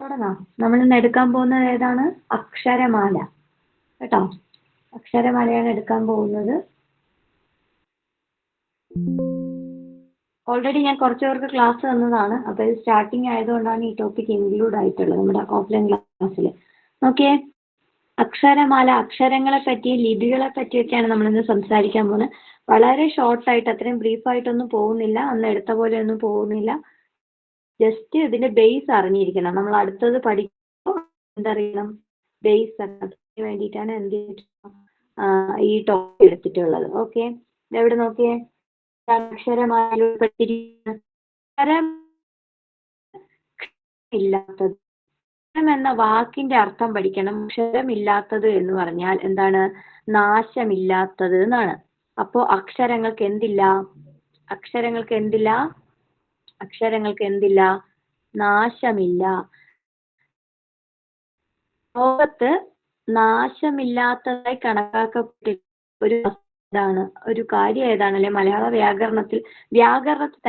തുടങ്ങാം. നമ്മൾ ഇന്ന് എടുക്കാൻ പോകുന്നത് ഏതാണ്? അക്ഷരമാല. കേട്ടോ, അക്ഷരമാലയാണ് എടുക്കാൻ പോകുന്നത്. ഓൾറെഡി ഞാൻ കുറച്ച് പേർക്ക് ക്ലാസ് തന്നതാണ്. അപ്പോൾ ഇത് സ്റ്റാർട്ടിങ് ആയതുകൊണ്ടാണ് ഈ ടോപ്പിക് ഇൻക്ലൂഡ് ആയിട്ടുള്ളത് നമ്മുടെ ഓഫ്ലൈൻ ക്ലാസ്സിൽ. നോക്കിയേ, അക്ഷരമാല, അക്ഷരങ്ങളെ പറ്റി, ലിപികളെ പറ്റിയൊക്കെയാണ് നമ്മളിന്ന് സംസാരിക്കാൻ പോകുന്നത്. വളരെ ഷോർട്ടായിട്ട്, അത്രയും ബ്രീഫായിട്ടൊന്നും പോകുന്നില്ല, അന്ന് എടുത്ത പോലെ ഒന്നും പോകുന്നില്ല. ജസ്റ്റ് ഇതിന്റെ ബേസ് അറിഞ്ഞിരിക്കണം. നമ്മൾ അടുത്തത് പഠിക്കുമ്പോൾ എന്തറിയണം? ബേസ് അതിന് വേണ്ടിയിട്ടാണ് എന്ത് ഈ ടോപ്പിക് എടുത്തിട്ടുള്ളത്. ഓക്കെ, എവിടെ നോക്കിയേ, അക്ഷരമാല ഇല്ലാത്തത് എന്ന വാക്കിന്റെ അർത്ഥം പഠിക്കണം. അക്ഷരമില്ലാത്തത് എന്ന് പറഞ്ഞാൽ എന്താണ്? നാശമില്ലാത്തത് എന്നാണ്. അപ്പോ അക്ഷരങ്ങൾക്ക് എന്തില്ല? അക്ഷരങ്ങൾക്ക് എന്തില്ല? അക്ഷരങ്ങൾക്ക് എന്തില്ല? നാശമില്ല. ലോകത്ത് നാശമില്ലാത്തതായി കണക്കാക്കപ്പെട്ട ഒരു ഇതാണ്, ഒരു കാര്യം ഏതാണല്ലേ? മലയാള വ്യാകരണത്തിൽ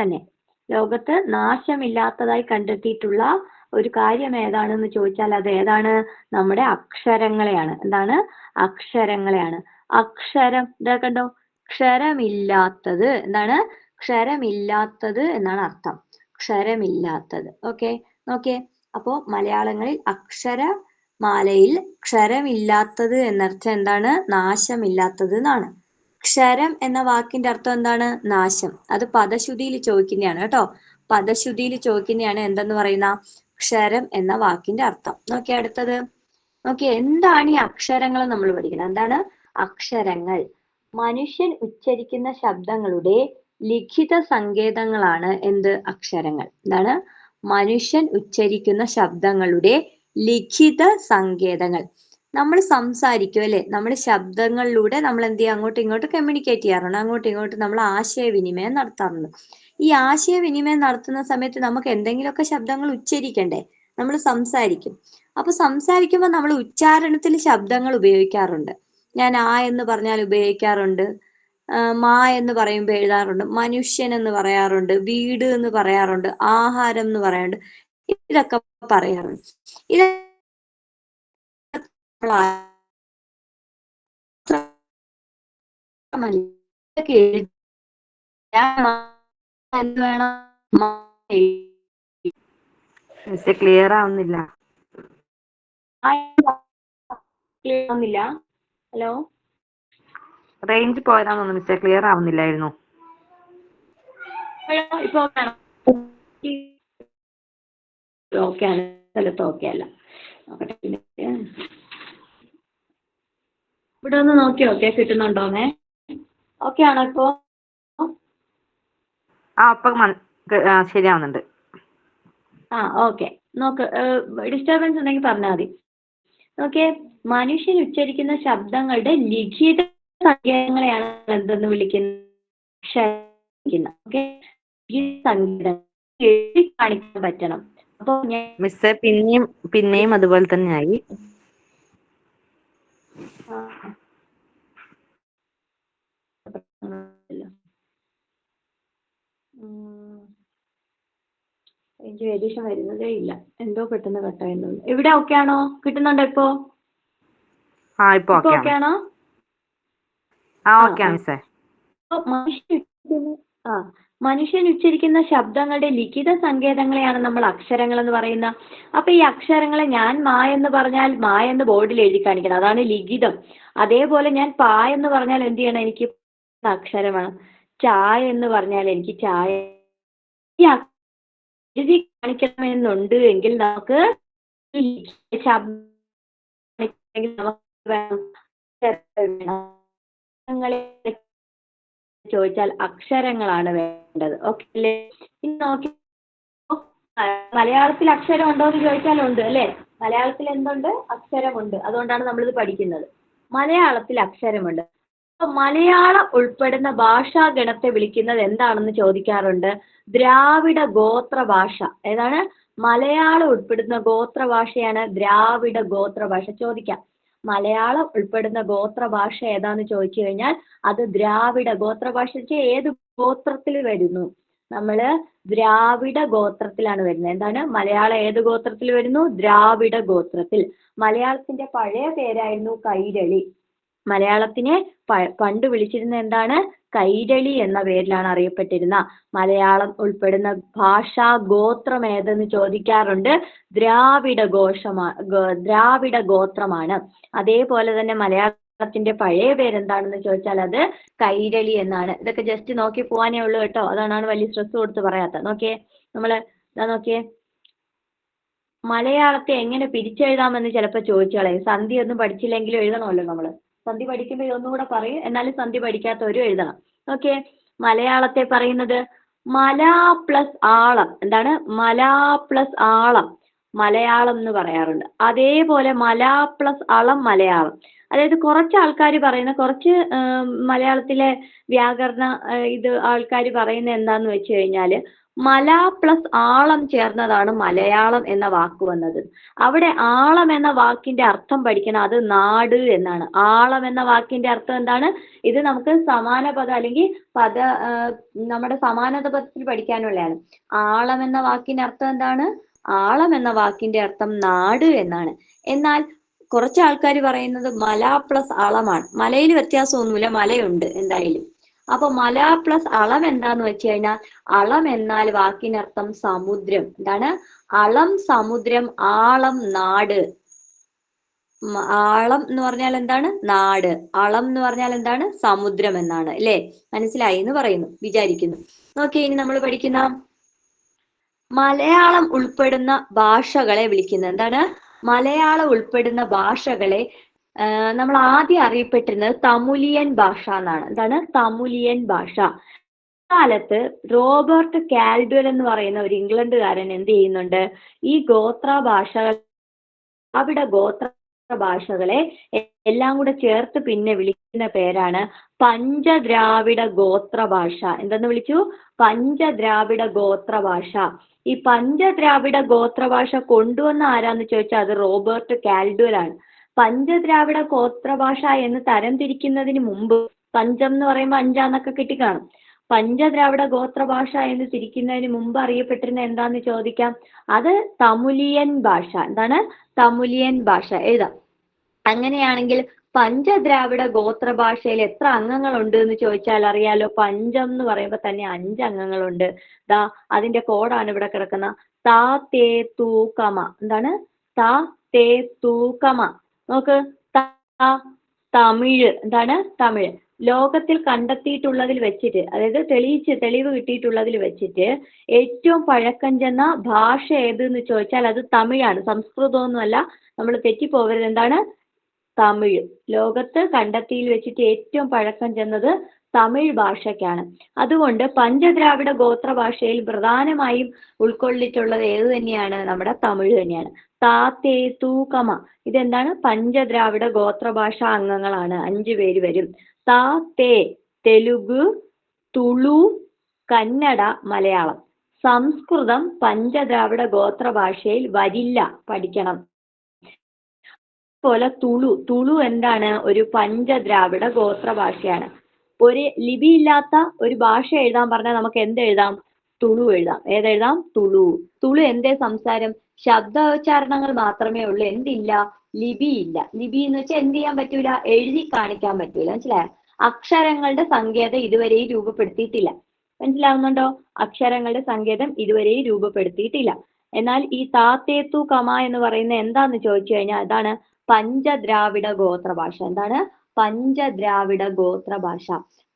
തന്നെ ലോകത്ത് നാശമില്ലാത്തതായി കണ്ടെത്തിയിട്ടുള്ള ഒരു കാര്യം ഏതാണെന്ന് ചോദിച്ചാൽ അത് ഏതാണ്? നമ്മുടെ അക്ഷരങ്ങളെയാണ്. എന്താണ്? അക്ഷരങ്ങളെയാണ്. അക്ഷരം, ഇതാ കണ്ടോ, ക്ഷരമില്ലാത്തത്. എന്താണ്? ക്ഷരമില്ലാത്തത് എന്നാണ് അർത്ഥം. ക്ഷരമില്ലാത്തത്. ഓക്കെ, നോക്കിയേ, അപ്പോ മലയാളങ്ങളിൽ അക്ഷരമാലയിൽ ക്ഷരമില്ലാത്തത് എന്നർത്ഥം എന്താണ്? നാശമില്ലാത്തത് എന്നാണ്. ക്ഷരം എന്ന വാക്കിന്റെ അർത്ഥം എന്താണ്? നാശം. അത് പദശുദ്ധിയിൽ ചോദിക്കുന്നതാണ് കേട്ടോ. പദശുദ്ധിയിൽ ചോദിക്കുന്നതാണ് എന്തെന്ന് പറയുന്ന ക്ഷരം എന്ന വാക്കിന്റെ അർത്ഥം. നോക്കിയേ, അടുത്തത് നോക്കിയേ, എന്താണ് ഈ അക്ഷരങ്ങൾ നമ്മൾ പഠിക്കുന്നത്? എന്താണ് അക്ഷരങ്ങൾ? മനുഷ്യൻ ഉച്ചരിക്കുന്ന ശബ്ദങ്ങളുടെ ലിഖിത സങ്കേതങ്ങളാണ് എന്ത്? അക്ഷരങ്ങൾ. എന്താണ്? മനുഷ്യൻ ഉച്ചരിക്കുന്ന ശബ്ദങ്ങളുടെ ലിഖിത സങ്കേതങ്ങൾ. നമ്മൾ സംസാരിക്കും അല്ലെ, നമ്മുടെ ശബ്ദങ്ങളിലൂടെ നമ്മൾ എന്ത് ചെയ്യും? അങ്ങോട്ടും ഇങ്ങോട്ടും കമ്മ്യൂണിക്കേറ്റ് ചെയ്യാറുണ്ട്, അങ്ങോട്ടും ഇങ്ങോട്ടും നമ്മൾ ആശയവിനിമയം നടത്താറുണ്ട്. ഈ ആശയവിനിമയം നടത്തുന്ന സമയത്ത് നമുക്ക് എന്തെങ്കിലുമൊക്കെ ശബ്ദങ്ങൾ ഉച്ചരിക്കണ്ടേ? നമ്മൾ സംസാരിക്കും. അപ്പൊ സംസാരിക്കുമ്പോൾ നമ്മൾ ഉച്ചാരണത്തിൽ ശബ്ദങ്ങൾ ഉപയോഗിക്കാറുണ്ട്. ഞാൻ ആ എന്ന് പറഞ്ഞാൽ ഉപയോഗിക്കാറുണ്ട്, മാ എന്ന് പറയുമ്പോൾ എഴുതാറുണ്ട്, മനുഷ്യൻ എന്ന് പറയാറുണ്ട്, വീട് എന്ന് പറയാറുണ്ട്, ആഹാരം എന്ന് പറയാറുണ്ട്, ഇതൊക്കെ പറയാറുണ്ട്. ഇത് ക്ലിയർ ആവുന്നില്ല. ഹലോ, റേഞ്ച് പോയതാണെന്ന് മിസ്സേ, ക്ലിയർ ആവുന്നില്ലായിരുന്നു. ഇപ്പൊ ഓക്കെ ആണ്, സ്ഥലത്ത് ഓക്കെ അല്ല. ഇവിടെ ഒന്ന് നോക്കി ഓക്കെ കിട്ടുന്നുണ്ടോന്നേ. ഓക്കെ ആണോ ഇപ്പോ? ശരിയാവുന്നുണ്ട്. ഓക്കെ, നോക്ക്, ഡിസ്റ്റർബൻസ് ഉണ്ടെങ്കിൽ പറഞ്ഞാൽ മതി. ഓക്കെ, മനുഷ്യൻ ഉച്ചരിക്കുന്ന ശബ്ദങ്ങളുടെ ലിഖിത സങ്കേതങ്ങളെയാണ് എന്തെന്ന് വിളിക്കുന്നത്? ഓക്കെ, എഴുതി കാണിക്കാൻ പറ്റണം. അപ്പൊ മിസ്സേ പിന്നെയും അതുപോലെ തന്നെയായി. എനിക്ക് ഏകദേശം വരുന്നതേ ഇല്ല, എന്തോ പെട്ടെന്ന് കട്ടായിരുന്നു. ഇവിടെ ഓക്കെ ആണോ? കിട്ടുന്നുണ്ടോ ഇപ്പോ? ഇപ്പൊ ഓക്കെ ആണോ? മനുഷ്യൻ ഉച്ചരിക്കുന്ന ശബ്ദങ്ങളുടെ ലിഖിത സങ്കേതങ്ങളെയാണ് നമ്മൾ അക്ഷരങ്ങൾ എന്ന് പറയുന്നത്. അപ്പൊ ഈ അക്ഷരങ്ങളെ ഞാൻ മാ എന്ന് പറഞ്ഞാൽ മാ എന്ന് ബോർഡിൽ എഴുതി കാണിക്കണം, അതാണ് ലിഖിതം. അതേപോലെ ഞാൻ പാ എന്ന് പറഞ്ഞാൽ എന്ത് ചെയ്യണം? എനിക്ക് അക്ഷരമാണ്. ചായ എന്ന് പറഞ്ഞാൽ എനിക്ക് ചായ എഴുതി കാണിക്കണമെന്നുണ്ട് എങ്കിൽ നമുക്ക് ചോദിച്ചാൽ അക്ഷരങ്ങളാണ് വേണ്ടത്. ഓക്കെ അല്ലേ? ഇനി നോക്കി, മലയാളത്തിൽ അക്ഷരം ഉണ്ടോ എന്ന് ചോദിച്ചാൽ ഉണ്ട് അല്ലേ? മലയാളത്തിൽ എന്തുണ്ട്? അക്ഷരമുണ്ട്. അതുകൊണ്ടാണ് നമ്മളിത് പഠിക്കുന്നത്. മലയാളത്തിൽ അക്ഷരമുണ്ട്. മലയാളം ഉൾപ്പെടുന്ന ഭാഷാഗണത്തെ വിളിക്കുന്നത് എന്താണെന്ന് ചോദിക്കാറുണ്ട്. ദ്രാവിഡ ഗോത്ര ഭാഷ. ഏതാണ്? മലയാളം ഉൾപ്പെടുന്ന ഗോത്രഭാഷയാണ് ദ്രാവിഡ ഗോത്രഭാഷ. ചോദിക്കാം, മലയാളം ഉൾപ്പെടുന്ന ഗോത്രഭാഷ ഏതാന്ന് ചോദിച്ചു കഴിഞ്ഞാൽ അത് ദ്രാവിഡ ഗോത്രഭാഷ. ഏത് ഗോത്രത്തിൽ വരുന്നു? നമ്മള് ദ്രാവിഡ ഗോത്രത്തിലാണ് വരുന്നത്. എന്താണ്? മലയാളം ഏത് ഗോത്രത്തിൽ വരുന്നു? ദ്രാവിഡ ഗോത്രത്തിൽ. മലയാളത്തിന്റെ പഴയ പേരായിരുന്നു കൈരളി. മലയാളത്തിനെ പണ്ട് വിളിച്ചിരുന്ന എന്താണ്? കൈരളി എന്ന പേരിലാണ് അറിയപ്പെട്ടിരുന്ന. മലയാളം ഉൾപ്പെടുന്ന ഭാഷാ ഗോത്രം ഏതെന്ന് ചോദിക്കാറുണ്ട്. ദ്രാവിഡ ഗോത്രമാണ്. അതേപോലെ തന്നെ മലയാളത്തിന്റെ പഴയ പേരെന്താണെന്ന് ചോദിച്ചാൽ അത് കൈരളി എന്നാണ്. ഇതൊക്കെ ജസ്റ്റ് നോക്കി പോവാനേ ഉള്ളൂ കേട്ടോ, അതാണ് വലിയ സ്ട്രെസ് കൊടുത്ത് പറയാത്ത. നോക്കിയേ, നോക്കിയേ, മലയാളത്തെ എങ്ങനെ പിരിച്ചെഴുതാമെന്ന് ചിലപ്പോൾ ചോദിച്ചു കളയും. സന്ധി ഒന്നും പഠിച്ചില്ലെങ്കിലും എഴുതണമല്ലോ നമ്മള്. സന്ധി പഠിക്കുമ്പോൾ ഇതൊന്നും കൂടെ പറയും, എന്നാലും സന്ധി പഠിക്കാത്തവരും എഴുതണം. ഓക്കെ, മലയാളത്തെ പറയുന്നത് മല പ്ലസ് ആളം. എന്താണ്? മല പ്ലസ് ആളം മലയാളം എന്ന് പറയാറുണ്ട്. അതേപോലെ മല പ്ലസ് അളം മലയാളം. അതായത് കുറച്ച് ആൾക്കാർ പറയുന്ന, കുറച്ച് മലയാളത്തിലെ വ്യാകരണ ഇത് ആൾക്കാർ പറയുന്ന എന്താന്ന് വെച്ച് കഴിഞ്ഞാൽ മല പ്ലസ് ആളം ചേർന്നതാണ് മലയാളം എന്ന വാക്ക് വന്നത്. അവിടെ ആളം എന്ന വാക്കിന്റെ അർത്ഥം പഠിക്കണം, അത് നാട് എന്നാണ്. ആളം എന്ന വാക്കിന്റെ അർത്ഥം എന്താണ്? ഇത് നമുക്ക് സമാന പദം അല്ലെങ്കിൽ നമ്മുടെ സമാനത പദത്തിൽ പഠിക്കാനുള്ളതാണ്. ആളം എന്ന വാക്കിന്റെ അർത്ഥം എന്താണ്? ആളം എന്ന വാക്കിന്റെ അർത്ഥം നാട് എന്നാണ്. എന്നാൽ കുറച്ച് ആൾക്കാർ പറയുന്നത് മല പ്ലസ് അളമാണ്. മലയിൽ വ്യത്യാസമൊന്നുമില്ല, മലയുണ്ട് എന്തായാലും. അപ്പൊ മല പ്ലസ് അളം എന്താന്ന് വെച്ച് കഴിഞ്ഞാൽ, അളം എന്നാൽ വാക്കിനർത്ഥം സമുദ്രം. എന്താണ്? അളം സമുദ്രം, ആളം നാട്. ആളം എന്ന് പറഞ്ഞാൽ എന്താണ്? നാട്. അളം എന്ന് പറഞ്ഞാൽ എന്താണ്? സമുദ്രം എന്നാണ്. അല്ലേ? മനസ്സിലായി എന്ന് പറയുന്നു, വിചാരിക്കുന്നു. ഓക്കെ, ഇനി നമ്മൾ പഠിക്കുന്ന മലയാളം ഉൾപ്പെടുന്ന ഭാഷകളെ വിളിക്കുന്നത് എന്താണ്? മലയാളം ഉൾപ്പെടുന്ന ഭാഷകളെ നമ്മൾ ആദ്യം അറിയപ്പെട്ടിരുന്നത് തമുലിയൻ ഭാഷ എന്നാണ്. എന്താണ്? തമുലിയൻ ഭാഷ. കാലത്ത് റോബർട്ട് കാൽഡ്വെൽ എന്ന് പറയുന്ന ഒരു ഇംഗ്ലണ്ടുകാരൻ എന്ത് ചെയ്യുന്നുണ്ട്? ഈ ഗോത്ര ഭാഷകൾ, അവിടെ ഗോത്ര ഭാഷകളെ എല്ലാം കൂടെ ചേർത്ത് പിന്നെ വിളിക്കുന്ന പേരാണ് പഞ്ചദ്രാവിഡ ഗോത്ര ഭാഷ. എന്തെന്ന് വിളിച്ചു? പഞ്ചദ്രാവിഡ ഗോത്ര ഭാഷ. ഈ പഞ്ചദ്രാവിഡ ഗോത്ര ഭാഷ കൊണ്ടുവന്ന ആരാന്ന് ചോദിച്ചാൽ അത് റോബർട്ട് കാൽഡ്വെൽ ആണ്. പഞ്ചദ്രാവിഡ ഗോത്ര ഭാഷ എന്ന് തരം തിരിക്കുന്നതിന് മുമ്പ്, പഞ്ചം എന്ന് പറയുമ്പോൾ അഞ്ചാന്നൊക്കെ കിട്ടിക്കാണും, പഞ്ചദ്രാവിഡ ഗോത്ര ഭാഷ എന്ന് തിരിക്കുന്നതിന് മുമ്പ് അറിയപ്പെട്ടിരുന്ന എന്താന്ന് ചോദിക്കാം, അത് തമുലിയൻ ഭാഷ. എന്താണ്? തമുലിയൻ ഭാഷ. എഴുതാം. അങ്ങനെയാണെങ്കിൽ പഞ്ചദ്രാവിഡ ഗോത്ര ഭാഷയിൽ എത്ര അംഗങ്ങളുണ്ട് എന്ന് ചോദിച്ചാൽ അറിയാലോ. പഞ്ചം എന്ന് പറയുമ്പോൾ തന്നെ 5 അംഗങ്ങളുണ്ട്. അതിന്റെ കോഡാണ് ഇവിടെ കിടക്കുന്ന താ തേ തൂ കമ. എന്താണ്? താ തേ തൂ കമ. നോക്ക്, തമിഴ്. എന്താണ്? തമിഴ്. ലോകത്തിൽ കണ്ടെത്തിയിട്ടുള്ളതിൽ വെച്ചിട്ട്, അതായത് തെളിവ് കിട്ടിയിട്ടുള്ളതിൽ വെച്ചിട്ട് ഏറ്റവും പഴക്കം ചെന്ന ഭാഷ ഏതെന്ന് ചോദിച്ചാൽ അത് തമിഴാണ്, സംസ്കൃതമൊന്നുമല്ല. നമ്മൾ തെറ്റിപ്പോകരുത്. എന്താണ്? തമിഴ്. ലോകത്ത് കണ്ടെത്തിയിൽ വെച്ചിട്ട് ഏറ്റവും പഴക്കം ചെന്നത് തമിഴ് ഭാഷയ്ക്കാണ്. അതുകൊണ്ട് പഞ്ചദ്രാവിഡ ഗോത്ര ഭാഷയിൽ പ്രധാനമായും ഉൾക്കൊള്ളിട്ടുള്ളത് ഏത് തന്നെയാണ്? നമ്മുടെ തമിഴ് തന്നെയാണ്. താ തേ തൂ കമ. ഇതെന്താണ്? പഞ്ചദ്രാവിഡ ഗോത്ര ഭാഷാ അംഗങ്ങളാണ്. 5 പേര് വരും. താ തേ തെലുഗു, തുളു, കന്നഡ, മലയാളം. സംസ്കൃതം പഞ്ചദ്രാവിഡ ഗോത്ര ഭാഷയിൽ വരില്ല, പഠിക്കണം. പോലെ തുളു എന്താണ്? ഒരു പഞ്ചദ്രാവിഡ ഗോത്ര ഭാഷയാണ്. ഒരു ലിപിയില്ലാത്ത ഒരു ഭാഷ എഴുതാൻ പറഞ്ഞാൽ നമുക്ക് എന്തെഴുതാം? തുളു എഴുതാം. ഏതെഴുതാം? തുളു. തുളു എന്തേ സംസാരം? ശബ്ദോച്ചാരണങ്ങൾ മാത്രമേ ഉള്ളൂ. എന്തില്ല? ലിപിയില്ല. ലിപി എന്ന് വെച്ചാൽ എന്ത് ചെയ്യാൻ പറ്റൂല? എഴുതി കാണിക്കാൻ പറ്റൂല. മനസ്സിലായോ? അക്ഷരങ്ങളുടെ സങ്കേതം ഇതുവരെയും രൂപപ്പെടുത്തിയിട്ടില്ല. മനസ്സിലാവുന്നുണ്ടോ? അക്ഷരങ്ങളുടെ സങ്കേതം ഇതുവരെയും രൂപപ്പെടുത്തിയിട്ടില്ല. എന്നാൽ ഈ താത്തേത്തു കമ എന്ന് പറയുന്ന എന്താന്ന് ചോദിച്ചു കഴിഞ്ഞാൽ അതാണ് പഞ്ചദ്രാവിഡ ഗോത്ര ഭാഷ. എന്താണ്? പഞ്ചദ്രാവിഡ ഗോത്ര ഭാഷ.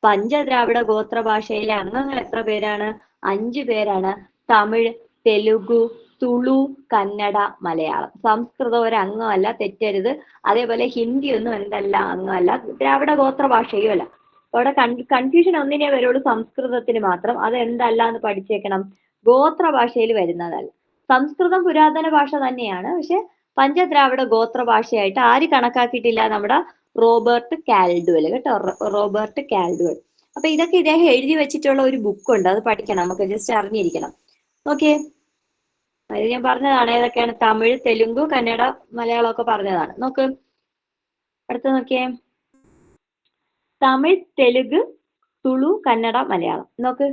പഞ്ചദ്രാവിഡ ഗോത്ര ഭാഷയിലെ അംഗങ്ങൾ എത്ര പേരാണ്? 5 പേരാണ്. തമിഴ്, തെലുഗു, തുളു, കന്നഡ, മലയാളം. സംസ്കൃതം ഒരു അംഗമല്ല, തെറ്റരുത്. അതേപോലെ ഹിന്ദി ഒന്നും എന്തല്ല? അംഗമല്ല. ദ്രാവിഡ ഗോത്ര ഭാഷയും അല്ല. അവിടെ കൺഫ്യൂഷൻ ഒന്നിനെ വരുള്ളൂ, സംസ്കൃതത്തിന് മാത്രം. അത് എന്തല്ല എന്ന് പഠിച്ചേക്കണം. ഗോത്ര ഭാഷയിൽ വരുന്നതല്ല. സംസ്കൃതം പുരാതന ഭാഷ തന്നെയാണ്, പക്ഷെ പഞ്ചദ്രാവിഡ ഗോത്ര ഭാഷയായിട്ട് ആര് കണക്കാക്കിയിട്ടില്ല? നമ്മുടെ റോബർട്ട് കാൽഡ്വെൽ. കേട്ടോ, റോബർട്ട് കാൽഡ്വെൽ. അപ്പൊ ഇതൊക്കെ ഇദ്ദേഹം എഴുതി വെച്ചിട്ടുള്ള ഒരു ബുക്കുണ്ട്, അത് പഠിക്കണം, നമുക്ക് ജസ്റ്റ് അറിഞ്ഞിരിക്കണം. ഓക്കെ, അത് ഞാൻ പറഞ്ഞതാണ്. ഏതൊക്കെയാണ്? തമിഴ്, തെലുങ്കു, കന്നഡ, മലയാളം ഒക്കെ പറഞ്ഞതാണ്. നോക്ക്, അടുത്ത നോക്കിയേ. തമിഴ്, തെലുങ്ക്, തുളു, കന്നഡ, മലയാളം. നോക്ക്,